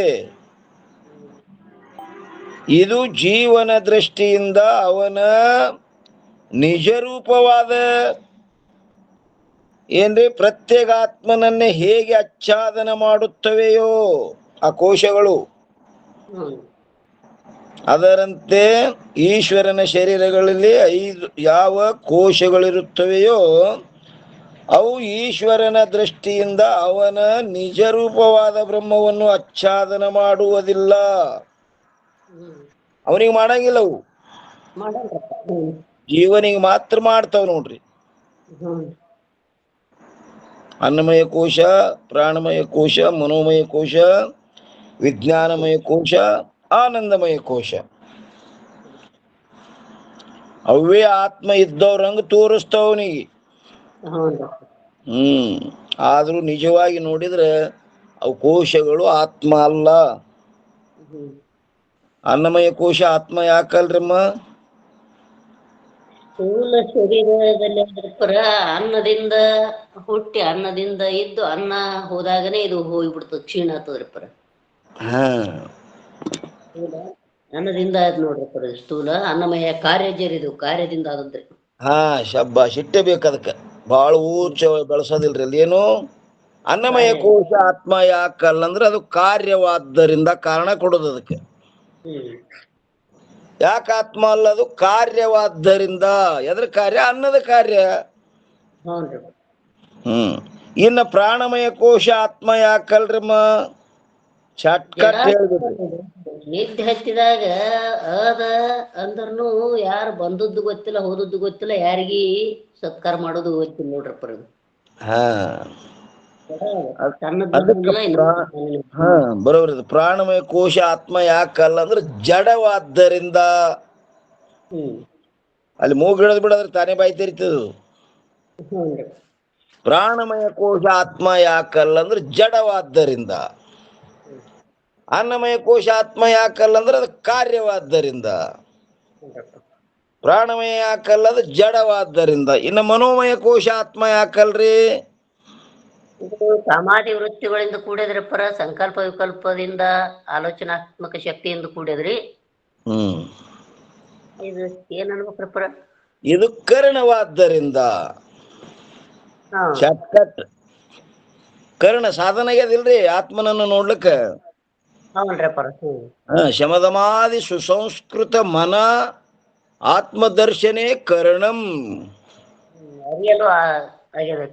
ಇದು ಜೀವನ ದೃಷ್ಟಿಯಿಂದ ಅವನ ನಿಜ ರೂಪವಾದ ಏನ್ರಿ ಪ್ರತ್ಯೇಗಾತ್ಮನನ್ನೇ ಹೇಗೆ ಆಚ್ಛಾದನ ಮಾಡುತ್ತವೆಯೋ ಆ ಕೋಶಗಳು, ಅದರಂತೆ ಈಶ್ವರನ ಶರೀರಗಳಲ್ಲಿ 5 ಯಾವ ಕೋಶಗಳಿರುತ್ತವೆಯೋ ಅವು ಈಶ್ವರನ ದೃಷ್ಟಿಯಿಂದ ಅವನ ನಿಜ ರೂಪವಾದ ಬ್ರಹ್ಮವನ್ನು ಆಚ್ಛಾದನ ಮಾಡುವುದಿಲ್ಲ. ಅವನಿಗೆ ಮಾಡಂಗಿಲ್ಲ, ಅವು ಜೀವನಿಗೆ ಮಾತ್ರ ಮಾಡ್ತಾವ ನೋಡ್ರಿ. ಅನ್ನಮಯ ಕೋಶ, ಪ್ರಾಣಮಯ ಕೋಶ, ಮನೋಮಯ ಕೋಶ, ವಿಜ್ಞಾನಮಯ ಕೋಶ, ಆನಂದಮಯ ಕೋಶ. ಅವೇ ಆತ್ಮ ಇದ್ದವ್ರಂಗ ತೋರಿಸ್ತಾವನಿಗೆ. ಆದ್ರೂ ನಿಜವಾಗಿ ನೋಡಿದ್ರೆ ಅವು ಕೋಶಗಳು ಆತ್ಮ ಅಲ್ಲ. ಅನ್ನಮಯ ಕೋಶ ಆತ್ಮ ಯಾಕಲ್ರಮ್ಮ?
ಸ್ಥೂಲ ಶರೀರದಲ್ಲಿ ಅನ್ನದಿಂದ ಹುಟ್ಟಿ ಅನ್ನದಿಂದ ಇದ್ದು ಅನ್ನ ಹೋದಾಗನೇ ಇದು ಹೋಗ್ಬಿಡ್ತದ, ಕ್ಷೀಣ ಆಗ್ತದ್ರಿ ಪರ. ಅನ್ನದಿಂದ ಆದ್ ನೋಡ್ರಿ ಸ್ಥೂಲ. ಅನ್ನಮಯ ಕಾರ್ಯ ಜರಿದು ಕಾರ್ಯದಿಂದ ಆದದ್ರಿ.
ಶಬ್ಬಾಷ್, ಇಟ್ಟೆ ಬೇಕು ಅದಕ್ಕೆ, ಬಹಳ ಊಚ ಬಳಸೋದಿಲ್ರಿ ಅಲ್ಲಿ. ಏನು ಅನ್ನಮಯ ಕೋಶ ಆತ್ಮ ಯಾಕಲ್ಲ ಅಂದ್ರೆ ಅದು ಕಾರ್ಯವಾದ್ದರಿಂದ, ಕಾರಣ ಕೊಡೋದು ಅದಕ್ಕೆ. ಯಾಕೆ ಆತ್ಮ ಅಲ್ಲ? ಅದು ಕಾರ್ಯವಾದ್ದರಿಂದ. ಎದ್ರ ಕಾರ್ಯ? ಅನ್ನದ ಕಾರ್ಯ. ಇನ್ನ ಪ್ರಾಣಮಯ ಕೋಶ ಆತ್ಮ ಯಾಕಲ್ರಮ್ಮ? ಶಾರ್ಟ್ಕಟ್ ಹೇಳ್ಬಿಡ್ರಿ.
ನಿದ್ದೆ ಹತ್ತಿದಾಗ ಅದ ಅಂದ್ರನು ಯಾರು ಬಂದದ್ದು ಗೊತ್ತಿಲ್ಲ, ಹೋದದ್ದು ಗೊತ್ತಿಲ್ಲ, ಯಾರಿಗಿ ಸತ್ಕಾರ ಮಾಡೋದು ಗೊತ್ತಿಲ್ಲ ನೋಡ್ರಪ್ಪ.
ಬರೋಬ್ರಿ. ಪ್ರಾಣಮಯ ಕೋಶ ಆತ್ಮ ಯಾಕಲ್ಲ ಅಂದ್ರೆ ಜಡವಾದ್ದರಿಂದ. ಅಲ್ಲಿ ಮೂಗು ಹಿಡಿದ್ ಬಿಡೋದ್ರೆ ತಾನೇ ಬಾಯಿ ತೆರಿತದ. ಪ್ರಾಣಮಯ ಕೋಶ ಆತ್ಮ ಯಾಕಲ್ಲ ಅಂದ್ರೆ ಜಡವಾದ್ದರಿಂದ. ಅನ್ನಮಯ ಕೋಶ ಆತ್ಮ ಯಾಕಲ್ಲ ಅಂದ್ರೆ ಅದು ಕಾರ್ಯವಾದ್ದರಿಂದ. ಪ್ರಾಣಮಯ ಯಾಕಲ್ಲ ಅದು ಜಡವಾದ್ದರಿಂದ. ಇನ್ನು ಮನೋಮಯ ಕೋಶ ಆತ್ಮ ಯಾಕಲ್ರಿ?
ಸಮಾಧಿ ವೃತ್ತಿಗಳಿಂದ ಕೂಡಿದ್ರಿ ಪರ, ಸಂಕಲ್ಪ ವಿಕಲ್ಪದಿಂದ ಆಲೋಚನಾತ್ಮಕ ಶಕ್ತಿಯಿಂದ ಕೂಡಿದ್ರಿ. ಇದು ಏನ್ ಅನ್ಬೇಕ್ರಿ ಪರ?
ಇದು ಕರ್ಣವಾದ್ದರಿಂದ. ಶಾರ್ಟ್ಕಟ್. ಕರ್ಣ ಸಾಧನ ಆಗ್ಯದಿಲ್ರಿ ಆತ್ಮನನ್ನು ನೋಡ್ಲಿಕ್ಕ. ಶಮದಮಾದಿ ಸುಸಂಸ್ಕೃತ ಮನ ಆತ್ಮದರ್ಶನೇ ಕರ್ಣಂ.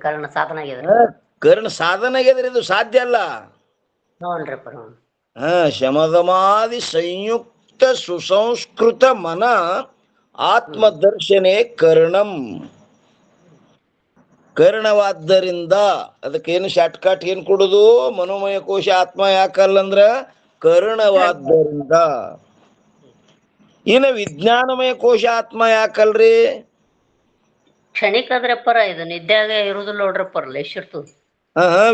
ಕರ್ಣ ಸಾಧನ ಆಗ್ಯದ.
ಕರ್ಣ ಸಾಧನ ಆಗ್ಯದ್ರಿ, ಇದು ಸಾಧ್ಯ ಅಲ್ಲ. ಶಮದಮಾದಿ ಸಂಯುಕ್ತ ಸುಸಂಸ್ಕೃತ ಮನ ಆತ್ಮದರ್ಶನೇ ಕರ್ಣಂ. ಕರ್ಣವಾದ್ದರಿಂದ ಅದಕ್ಕೇನು ಶಾರ್ಟ್ಕಟ್ ಏನ್ ಕೊಡುದು? ಮನೋಮಯ ಕೋಶ ಆತ್ಮ ಯಾಕಲ್ಲಂದ್ರ ಕರ್ಣವಾದ್ದರಿಂದ. ಇನ್ನು ವಿಜ್ಞಾನಮಯ ಕೋಶ ಆತ್ಮ ಯಾಕಲ್ರಿ?
ಕ್ಷಣಿಕ ಅದ್ರಪ್ಪರ, ಇದು ನಿದ್ದ್ಯಾಗ ಇರುದಿಲ್ಲ ನೋಡ್ರಪ್ಪರ, ಎಷ್ಟಿರ್ತದ.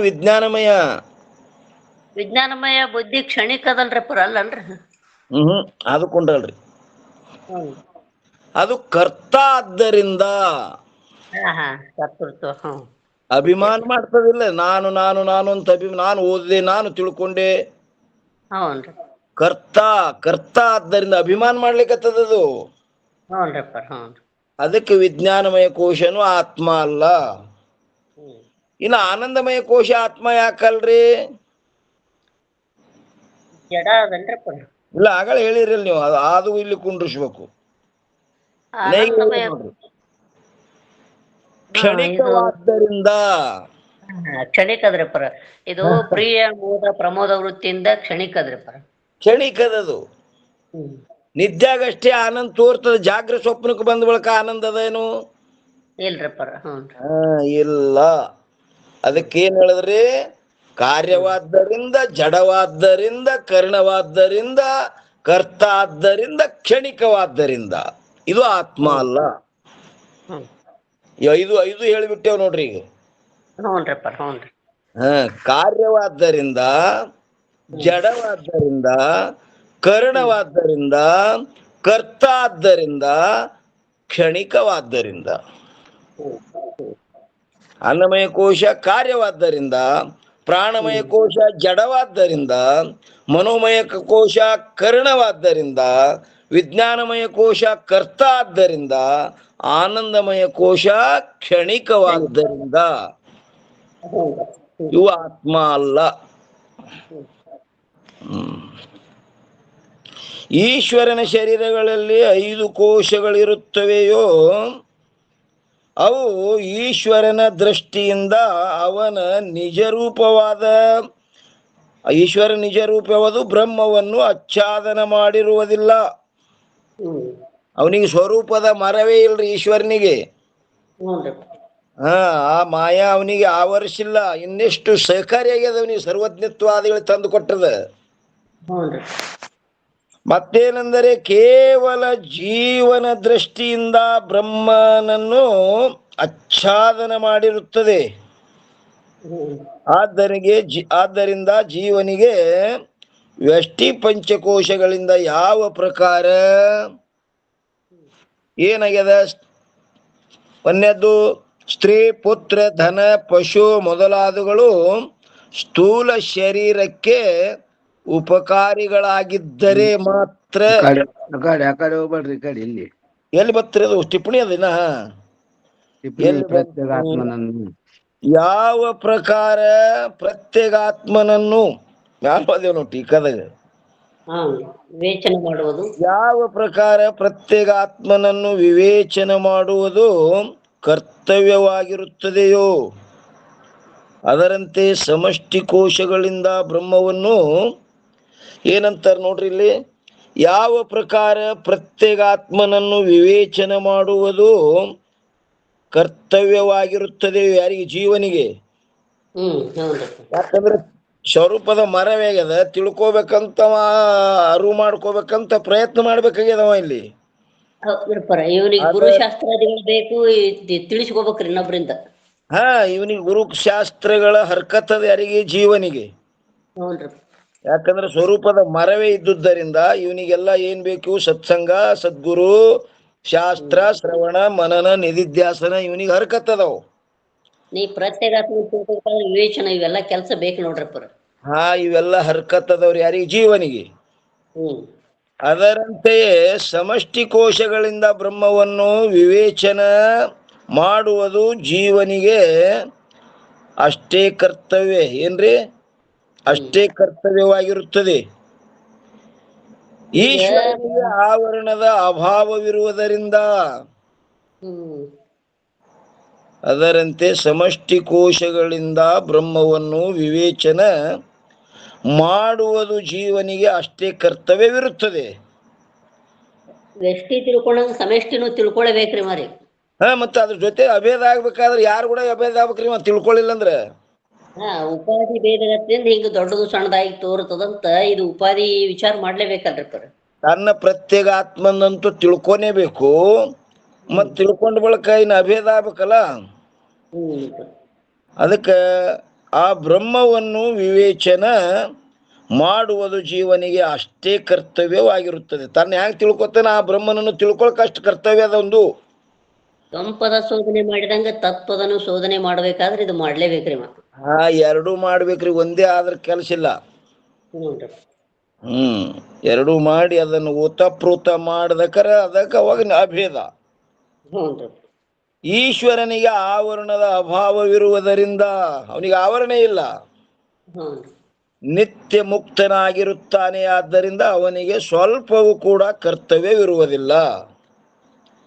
ವಿಜ್ಞಾನಮಯ.
ವಿಜ್ಞಾನಮಯ ಬುದ್ಧಿ ಕ್ಷಣಿಕ ಅದಲ್ರಪ್ಪರ, ಅಲ್ಲನ್ರಿ?
ಅದು ಕೊಂಡಲ್ರಿ. ಅದು ಕರ್ತ ಆದ್ದರಿಂದ. ಅಭಿಮಾನ ಮಾಡ್ತದಿಲ್ಲ. ನಾನು ನಾನು ನಾನು ಅಂತ ನಾನು ಓದಿದೆ, ನಾನು ತಿಳ್ಕೊಂಡೆ,
ಹ್ಞೂನ್ರಿ
ಕರ್ತ ಕರ್ತ ಆದ್ದರಿಂದ ಅಭಿಮಾನ ಮಾಡ್ಲಿಕ್ಕತ್ತದದು.
ಹ್ಞೂನ್ರಿಪ್ಪ ಹ್ಞೂನ್ರಿ.
ಅದಕ್ಕೆ ವಿಜ್ಞಾನಮಯ ಕೋಶನು ಆತ್ಮ ಅಲ್ಲ. ಇನ್ನು ಆನಂದಮಯ ಕೋಶ ಆತ್ಮ ಯಾಕಲ್ರಿ?
ಜಡ ಅದನ್ರಿಪ್ಪ.
ಇಲ್ಲ ಆಗಲೇ ಹೇಳಿರಲ್ಲ ನೀವು, ಅದು ಇಲ್ಲಿ ಕುಂಡ್ರಿಸ್ಬೇಕು.
ಆನಂದಮಯ
ಕ್ಷಣಿಕವಾದ್ದರಿಂದ
ಕ್ಷಣಿಕ ಅದ್ರಿಪ್ಪ. ಇದು ಪ್ರಿಯ ಮೋದ ಪ್ರಮೋದ ವೃತ್ತಿಯಿಂದ ಕ್ಷಣಿಕ ಅದ್ರಿಪ್ಪ.
ಕ್ಷಣಿಕದದು. ನಿದ್ಯಾಗಷ್ಟೇ ಆನಂದ ತೋರ್ತದ, ಜಾಗ್ರ ಸ್ವಪ್ನಕ್ಕೆ ಬಂದ ಬಳಿಕ ಆನಂದ ಅದೇನು?
ಇಲ್ರಿಪ್ಪ.
ಇಲ್ಲ. ಅದಕ್ಕೇನ್ ಹೇಳಿದ್ರಿ? ಕಾರ್ಯವಾದ್ದರಿಂದ, ಜಡವಾದ್ದರಿಂದ, ಕರ್ಣವಾದ್ದರಿಂದ, ಕರ್ತ ಆದ್ದರಿಂದ, ಕ್ಷಣಿಕವಾದ್ದರಿಂದ. ಇದು ಆತ್ಮ ಅಲ್ಲ. ಐದು ಹೇಳಿಬಿಟ್ಟೇವ್ ನೋಡ್ರಿ ಈಗ.
ಹ್ಞೂನ್ರಿಪ್ಪ ಹ್ಞೂನ್ರಿ.
ಕಾರ್ಯವಾದ್ದರಿಂದ, ಜಡವಾದ್ದರಿಂದ, ಕರ್ಣವಾದ್ದರಿಂದ, ಕರ್ತ ಆದ್ದರಿಂದ, ಕ್ಷಣಿಕವಾದ್ದರಿಂದ. ಅನ್ನಮಯ ಕೋಶ ಕಾರ್ಯವಾದ್ದರಿಂದ, ಪ್ರಾಣಮಯ ಕೋಶ ಜಡವಾದ್ದರಿಂದ, ಮನೋಮಯ ಕೋಶ ಕರ್ಣವಾದ್ದರಿಂದ, ವಿಜ್ಞಾನಮಯ ಕೋಶ ಕರ್ತ ಆದ್ದರಿಂದ, ಆನಂದಮಯ ಕೋಶ ಕ್ಷಣಿಕವಾದ್ದರಿಂದ. ಇವು ಆತ್ಮ ಅಲ್ಲ. ಈಶ್ವರನ ಶರೀರಗಳಲ್ಲಿ 5 ಕೋಶಗಳಿರುತ್ತವೆಯೋ ಅವು ಈಶ್ವರನ ದೃಷ್ಟಿಯಿಂದ ಅವನ ನಿಜರೂಪವಾದ ಈಶ್ವರ ನಿಜರೂಪವಾದ ಬ್ರಹ್ಮವನ್ನು ಆಚ್ಛಾದನ ಮಾಡಿರುವುದಿಲ್ಲ. ಅವನಿಗೆ ಸ್ವರೂಪದ ಮರವೇ ಇಲ್ರಿ ಈಶ್ವರನಿಗೆ. ಆ ಮಾಯಾ ಅವನಿಗೆ ಆವರಿಸಿಲ್ಲ. ಇನ್ನೆಷ್ಟು ಸಹಕಾರಿಯಾಗ್ಯದ ಅವನಿಗೆ ಸರ್ವಜ್ಞತ್ವಾದಿಗಳು ತಂದು ಕೊಟ್ಟದ. ಮತ್ತೇನೆಂದರೆ ಕೇವಲ ಜೀವನ ದೃಷ್ಟಿಯಿಂದ ಬ್ರಹ್ಮನನ್ನು ಆಚ್ಛಾದನ ಮಾಡಿರುತ್ತದೆ. ಆದ್ದರಿಂದ ಜೀವನಿಗೆ ವ್ಯಷ್ಟಿ ಪಂಚಕೋಶಗಳಿಂದ ಯಾವ ಪ್ರಕಾರ ಏನಾಗ್ಯದ? ಒಂದನೇದ್ದು ಸ್ತ್ರೀ, ಪುತ್ರ, ಧನ, ಪಶು ಮೊದಲಾದವುಗಳು ಸ್ಥೂಲ ಶರೀರಕ್ಕೆ ಉಪಕಾರಿಗಳಾಗಿದ್ದರೆ ಮಾತ್ರ.
ಹೋಗ್ಬೇಡ್ರಿ ಕಡೆ ಇಲ್ಲಿ
ಎಲ್ಲಿ ಬರ್ತಿರೋದು ಟಿಪ್ಪಣಿ ಅದಿನ ಯಾವ ಪ್ರಕಾರ ಪ್ರತ್ಯೇಗಾತ್ಮನನ್ನು ಯಾವ್ದೇವ್ ನಾವು ಟೀಕಾದಾಗ
ವಿವೇಚನೆ ಮಾಡುವುದು,
ಯಾವ ಪ್ರಕಾರ ಪ್ರತ್ಯೇಗಾತ್ಮನನ್ನು ವಿವೇಚನೆ ಮಾಡುವುದು ಕರ್ತವ್ಯವಾಗಿರುತ್ತದೆಯೋ ಅದರಂತೆ ಸಮಷ್ಟಿ ಕೋಶಗಳಿಂದ ಬ್ರಹ್ಮವನ್ನು ಏನಂತಾರೆ ನೋಡ್ರಿ ಇಲ್ಲಿ. ಯಾವ ಪ್ರಕಾರ ಪ್ರತ್ಯೇಗಾತ್ಮನನ್ನು ವಿವೇಚನೆ ಮಾಡುವುದು ಕರ್ತವ್ಯವಾಗಿರುತ್ತದೆಯೋ ಯಾರಿಗೆ? ಜೀವನಿಗೆ. ಯಾಕಂದ್ರೆ ಸ್ವರೂಪದ ಮರವೇಗದ, ತಿಳ್ಕೋಬೇಕಂತ ಅರಿವು ಮಾಡ್ಕೋಬೇಕಂತ ಪ್ರಯತ್ನ ಮಾಡ್ಬೇಕಾಗ್ಯದವ ಇಲ್ಲಿ.
ಇವನಿಗೆ ಗುರುಶಾಸ್ತ್ರಾದಿಗಳು ಬೇಕು, ತಿಳಿಸ್ಕೋಬೇಕ್ರಿ ಇನ್ನೊಬ್ರಿಂದ.
ಇವನಿಗೆ ಗುರುಶಾಸ್ತ್ರಗಳ ಹರ್ಕತ್ತದ ಯಾರಿಗೆ? ಜೀವನಿಗೆ. ಯಾಕಂದ್ರೆ ಸ್ವರೂಪದ ಮರವೇ ಇದ್ದುದರಿಂದ ಇವನಿಗೆಲ್ಲ ಏನ್ ಬೇಕು? ಸತ್ಸಂಗ, ಸದ್ಗುರು, ಶಾಸ್ತ್ರ, ಶ್ರವಣ, ಮನನ, ನಿಧಿಧ್ಯಾಸನ ಇವನಿಗೆ ಹರ್ಕತ್ತದವು.
ನೀ ಪ್ರತ್ಯೇಗಾತ್ಮ ವಿವೇಚನೆ ಇವೆಲ್ಲ ಕೆಲಸ ಬೇಕು ನೋಡ್ರಪ್ಪ.
ಇವೆಲ್ಲ ಹರ್ಕತ್ತದವ್ರು ಯಾರಿಗೆ? ಜೀವನಿಗೆ. ಅದರಂತೆಯೇ ಸಮಷ್ಟಿ ಕೋಶಗಳಿಂದ ಬ್ರಹ್ಮವನ್ನು ವಿವೇಚನ ಮಾಡುವುದು ಜೀವನಿಗೆ ಅಷ್ಟೇ ಕರ್ತವ್ಯ. ಏನ್ರಿ? ಅಷ್ಟೇ ಕರ್ತವ್ಯವಾಗಿರುತ್ತದೆ. ಈಶ್ವರನಿಗೆ ಆವರಣದ ಅಭಾವವಿರುವುದರಿಂದ ಅದರಂತೆ ಸಮಷ್ಟಿ ಕೋಶಗಳಿಂದ ಬ್ರಹ್ಮವನ್ನು ವಿವೇಚನ ಮಾಡುವುದು ಜೀವನಿಗೆ ಅಷ್ಟೇ ಕರ್ತವ್ಯವಿರುತ್ತದೆ.
ವ್ಯಷ್ಟಿ ತಿಳ್ಕೊಂಡಂಗ ಸಮಷ್ಟಿನೂ ತಿಳ್ಕೊಳ್ಬೇಕ್ರಿ ಮಾರಿ.
ಮತ್ತೆ ಅದ್ರ ಜೊತೆ ಅಭೇದ ಆಗ್ಬೇಕಾದ್ರೆ ಯಾರು ಕೂಡ ಅಭೇದ ಆಗ್ಬೇಕ್ರಿ ಮತ್ತೆ ತಿಳ್ಕೊಳ್ಳಿಲ್ಲ ಅಂದ್ರೆ.
ಉಪಾಧಿ ಭೇದಗತಿಯಿಂದ ಹಿಂಗ ದೊಡ್ಡದು ಸಣ್ಣದಾಗಿ ತೋರ್ತದಂತ ಇದು ಉಪಾಧಿ ವಿಚಾರ ಮಾಡ್ಲೇಬೇಕಲ್ರಿ ಪರ.
ತನ್ನ ಪ್ರತ್ಯೇಕ ಆತ್ಮನಂತೂ ತಿಳ್ಕೊನೇಬೇಕು. ಮತ್ ತಿಳ್ಕೊಂಡ ಬಳಿಕ ಇನ್ನು ಅಭೇದ ಆಗ್ಬೇಕಲ್ಲ. ಅದಕ್ಕೆ ಆ ಬ್ರಹ್ಮವನ್ನು ವಿವೇಚನ ಮಾಡುವುದು ಜೀವನಿಗೆ ಅಷ್ಟೇ ಕರ್ತವ್ಯವಾಗಿರುತ್ತದೆ. ತನ್ನ ಹ್ಯಾಂಗ ತಿಳ್ಕೊತಾನ ಆ ಬ್ರಹ್ಮನನ್ನು ತಿಳ್ಕೊಳಕ್ ಅಷ್ಟು ಕರ್ತವ್ಯ ಅದೊಂದು.
ಸಂಪದ ಶೋಧನೆ ಮಾಡಿದಂಗ ತತ್ವದನ್ನು ಶೋಧನೆ ಮಾಡ್ಬೇಕಾದ್ರೆ ಇದು ಮಾಡ್ಲೇಬೇಕ್ರಿ.
ಎರಡೂ ಮಾಡ್ಬೇಕ್ರಿ, ಒಂದೇ ಆದ್ರ ಕೆಲಸ ಇಲ್ಲ. ಎರಡೂ ಮಾಡಿ ಅದನ್ನು ಓತಪ್ರೋತ ಮಾಡದಕ್ಕರ ಅದಕ್ಕೆ ಅವಾಗ ಅಭೇದ.
ಹ್ಞೂನ್ರಿ.
ಈಶ್ವರನಿಗೆ ಆವರಣದ ಅಭಾವವಿರುವುದರಿಂದ ಅವನಿಗೆ ಆವರಣ ಇಲ್ಲ,
ಹ್ಞೂನ್ರಿ.
ನಿತ್ಯ ಮುಕ್ತನಾಗಿರುತ್ತಾನೆ. ಆದ್ದರಿಂದ ಅವನಿಗೆ ಸ್ವಲ್ಪವೂ ಕೂಡ ಕರ್ತವ್ಯವಿರುವುದಿಲ್ಲ.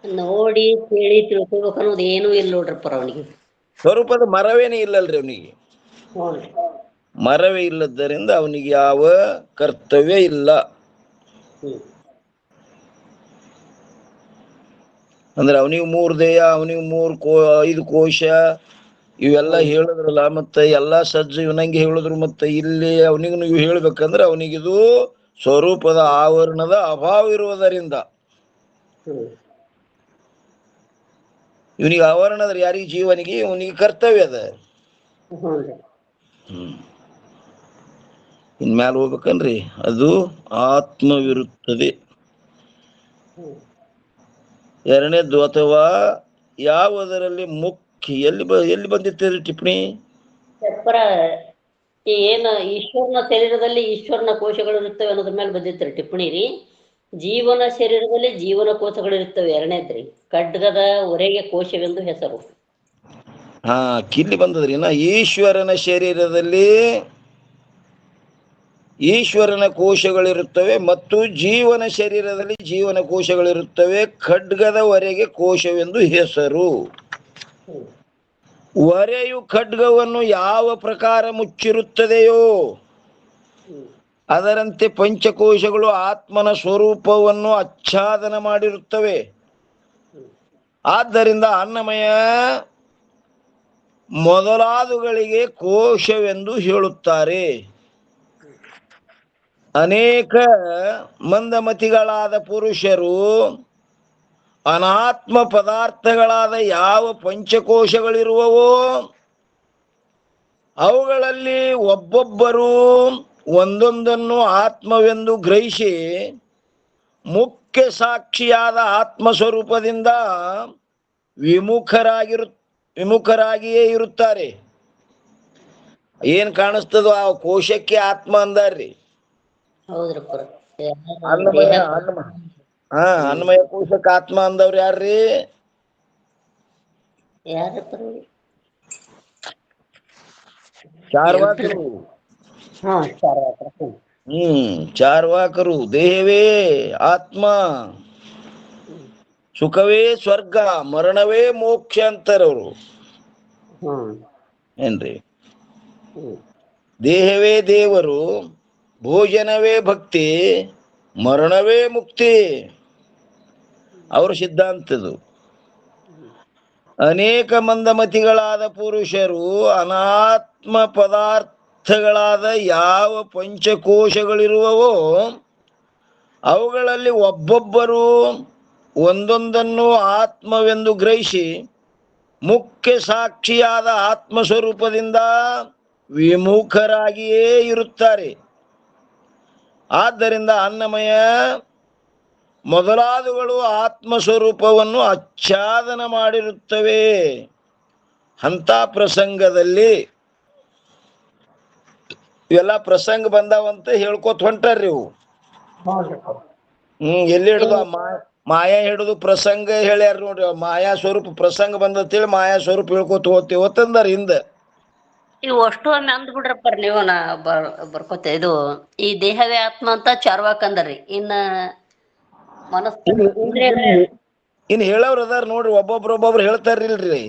ನೋಡಿ ಕೇಳಿ ತಿಳ್ಕೊಬೇಕು ಅನ್ನೋದು ಏನೂ ಇಲ್ಲ ನೋಡ್ರಪ್ಪ ಅವನಿಗೆ.
ಸ್ವರೂಪದ ಮರವೇನೇ ಇಲ್ಲಲ್ರಿ ಅವನಿಗೆ.
ಹ್ಞೂನ್ರಿ.
ಮರವೇ ಇಲ್ಲದ್ದರಿಂದ ಅವನಿಗೆ ಯಾವ ಕರ್ತವ್ಯ ಇಲ್ಲ. ಅಂದ್ರೆ ಅವನಿಗೆ 3 ದೇಹ, ಅವನಿಗೆ 5 ಕೋಶ ಇವೆಲ್ಲ ಹೇಳಿದ್ರಲ್ಲ. ಮತ್ತೆ ಎಲ್ಲಾ ಸಜ್ಜು ಇವನಂಗೆ ಹೇಳಿದ್ರು. ಮತ್ತೆ ಇಲ್ಲಿ ಅವನಿಗೂ ನೀವು ಹೇಳ್ಬೇಕಂದ್ರೆ ಅವನಿಗಿದು ಸ್ವರೂಪದ ಆವರಣದ ಅಭಾವ ಇರುವುದರಿಂದ ಇವನಿಗೆ ಆವರಣದ ಯಾರಿಗೆ ಜೀವನಿಗೆ ಇವನಿಗೆ ಕರ್ತವ್ಯ ಅದ. ಇನ್ಮ್ಯಾಲ ಹೋಗ್ಬೇಕನ್ರಿ ಅದು ಆತ್ಮವಿರುತ್ತದೆ. ಎರಡನೇದ್ದು ಅಥವಾ ಯಾವುದರಲ್ಲಿ ಮುಖ್ಯ ಎಲ್ಲಿ ಬಂದಿರ್ತದೆ ಟಿಪ್ಪಣಿ?
ಏನ ಈಶ್ವರನ ಶರೀರದಲ್ಲಿ ಈಶ್ವರನ ಕೋಶಗಳು ಇರ್ತವೆ ಅನ್ನೋದ್ರ ಮೇಲೆ ಬಂದಿರ್ತಾರೆ ಟಿಪ್ಪಣಿ ರೀ. ಜೀವನ ಶರೀರದಲ್ಲಿ ಜೀವನ ಕೋಶಗಳು ಇರ್ತವೆ ಎರಡನೇದ್ರಿ. ಖಡ್ಗದ ಹೊರೆಗೆ ಕೋಶವೆಂದು ಹೆಸರು.
ಕಿಲ್ಲಿ ಬಂದದ್ರಿ. ಈಶ್ವರನ ಶರೀರದಲ್ಲಿ ಈಶ್ವರನ ಕೋಶಗಳಿರುತ್ತವೆ ಮತ್ತು ಜೀವನ ಶರೀರದಲ್ಲಿ ಜೀವನ ಕೋಶಗಳಿರುತ್ತವೆ. ಖಡ್ಗದವರೆಗೆ ಕೋಶವೆಂದು ಹೆಸರು. ಹೊರೆಯು ಖಡ್ಗವನ್ನು ಯಾವ ಪ್ರಕಾರ ಮುಚ್ಚಿರುತ್ತದೆಯೋ ಅದರಂತೆ ಪಂಚಕೋಶಗಳು ಆತ್ಮನ ಸ್ವರೂಪವನ್ನು ಆಚ್ಛಾದನ ಮಾಡಿರುತ್ತವೆ. ಆದ್ದರಿಂದ ಅನ್ನಮಯ ಮೊದಲಾದವುಗಳಿಗೆ ಕೋಶವೆಂದು ಹೇಳುತ್ತಾರೆ. ಅನೇಕ ಮಂದಮತಿಗಳಾದ ಪುರುಷರು ಅನಾತ್ಮ ಪದಾರ್ಥಗಳಾದ ಯಾವ ಪಂಚಕೋಶಗಳಿರುವವೋ ಅವುಗಳಲ್ಲಿ ಒಬ್ಬೊಬ್ಬರು ಒಂದೊಂದನ್ನು ಆತ್ಮವೆಂದು ಗ್ರಹಿಸಿ ಮುಖ್ಯ ಸಾಕ್ಷಿಯಾದ ಆತ್ಮಸ್ವರೂಪದಿಂದ ವಿಮುಖರಾಗಿಯೇ ಇರುತ್ತಾರೆ. ಏನ್ ಕಾಣಿಸ್ತದೋ ಆ ಕೋಶಕ್ಕೆ ಆತ್ಮ ಅಂದಾರ್ರಿ. ಅನ್ನಮಯ ಕೋಶಕ್ಕೆ ಆತ್ಮ ಅಂದವ್ರು ಯಾರ್ರಿ? ಚಾರ್ವಾಕರು. ಚಾರ್ವಾಕರು. ದೇಹವೇ ಆತ್ಮ, ಸುಖವೇ ಸ್ವರ್ಗ, ಮರಣವೇ ಮೋಕ್ಷ ಅಂತಾರವ್ರು. ಏನ್ರಿ? ದೇಹವೇ ದೇವರು, ಭೋಜನವೇ ಭಕ್ತಿ, ಮರಣವೇ ಮುಕ್ತಿ ಅವ್ರ ಸಿದ್ಧಾಂತದು. ಅನೇಕ ಮಂದಮತಿಗಳಾದ ಪುರುಷರು ಅನಾತ್ಮ ಪದಾರ್ಥಗಳಾದ ಯಾವ ಪಂಚಕೋಶಗಳಿರುವವೋ ಅವುಗಳಲ್ಲಿ ಒಬ್ಬೊಬ್ಬರು ಒಂದೊಂದನ್ನು ಆತ್ಮವೆಂದು ಗ್ರಹಿಸಿ ಮುಖ್ಯ ಸಾಕ್ಷಿಯಾದ ಆತ್ಮಸ್ವರೂಪದಿಂದ ವಿಮುಖರಾಗಿಯೇ ಇರುತ್ತಾರೆ. ಆದ್ದರಿಂದ ಅನ್ನಮಯ ಮೊದಲಾದವುಗಳು ಆತ್ಮಸ್ವರೂಪವನ್ನು ಆಚ್ಛಾದನ ಮಾಡಿರುತ್ತವೆ. ಅಂತ ಪ್ರಸಂಗದಲ್ಲಿ ಇವೆಲ್ಲ ಪ್ರಸಂಗ ಬಂದಾವಂತ ಹೇಳ್ಕೊತ ಹೊಂಟಾರ್ರಿ ಇವು. ಎಲ್ಲಿ ಹಿಡಿದು ಮಾಯಾ ಹಿಡಿದು ಪ್ರಸಂಗ ಹೇಳ್ಯಾರ ನೋಡ್ರಿ. ಮಾಯಾ ಸ್ವರೂಪ ಪ್ರಸಂಗ ಬಂದತ್ತೇಳಿ ಮಾಯಾ ಸ್ವರೂಪ ಹೇಳ್ಕೊತ ಹೋಗ್ತೇವ ತಂದಾರ ಹಿಂದ.
ಇವು ಅಷ್ಟು ಒಮ್ಮೆ ಅಂದ್ ಬಿಡ್ರಪ್ಪ ನೀವು. ಬರ್ಕೋತೆ ಇದು ಈ ದೇಹವೇ ಆತ್ಮ ಅಂತ ಚಾರ್ವಾಕ್ ಅಂದ್ರಿ. ಇನ್ನ
ಇನ್ ಹೇಳವ್ರ ಅದಾರ ನೋಡ್ರಿ, ಒಬ್ಬೊಬ್ರು ಹೇಳ್ತಾರಿಲ್ರಿ.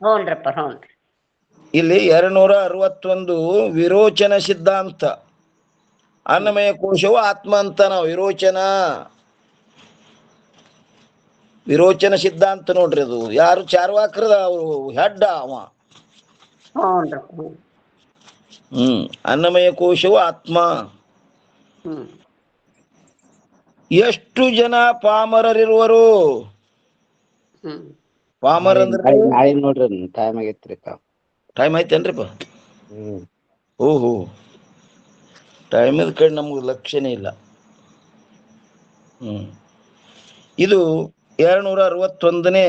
ಹ್ಞೂನ್ರಪ್ಪ. ಹ್ಞೂನ್ರಿ.
ಇಲ್ಲಿ 261 ವಿರೋಚನ ಸಿದ್ಧಾಂತ. ಅನ್ನಮಯ ಕೋಶವು ಆತ್ಮ ಅಂತ ನಾವು ವಿರೋಚನ ಸಿದ್ಧಾಂತ ನೋಡ್ರಿ. ಅದು ಯಾರು? ಚಾರ್ವಾಕರದ ಅವರು ಹೆಡ್ಡ ಅವ. ಅನ್ನಮಯ ಕೋಶವು ಆತ್ಮ. ಎಷ್ಟು ಜನ ಪಾಮರರಿರುವರು? ಪಾಮರ ಅಂದ್ರೆ
ನೋಡ್ರಿ ಟೈಮ್ ಆಗೈತ್ರಿ.
ಟೈಮ್ ಐತೇನ್ರಿಪ್ಪ? ಓಹೋ, ಟೈಮದ ಕಡೆ ನಮ್ಗೆ ಲಕ್ಷ್ಯನೇ ಇಲ್ಲ. ಇದು 261ನೇ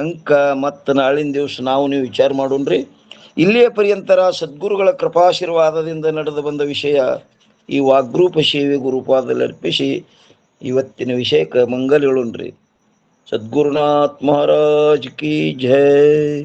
ಅಂಕ. ಮತ್ತು ನಾಳಿನ ದಿವಸ ನಾವು ನೀವು ವಿಚಾರ ಮಾಡೋಣ್ರಿ. ಇಲ್ಲಿಯ ಪರ್ಯಂತರ ಸದ್ಗುರುಗಳ ಕೃಪಾಶೀರ್ವಾದದಿಂದ ನಡೆದು ಬಂದ ವಿಷಯ ಈ ವಾಗ್ರೂಪ ಸೇವೆ ಗುರುಪಾದಲ್ಲಿ ಅರ್ಪಿಸಿ ಇವತ್ತಿನ ವಿಷಯಕ್ಕೆ ಮಂಗಲ್ ಹೇಳೋಣ್ರಿ. ಸದ್ಗುರುನಾಥ್ ಮಹಾರಾಜ್ ಕಿ ಜೈ.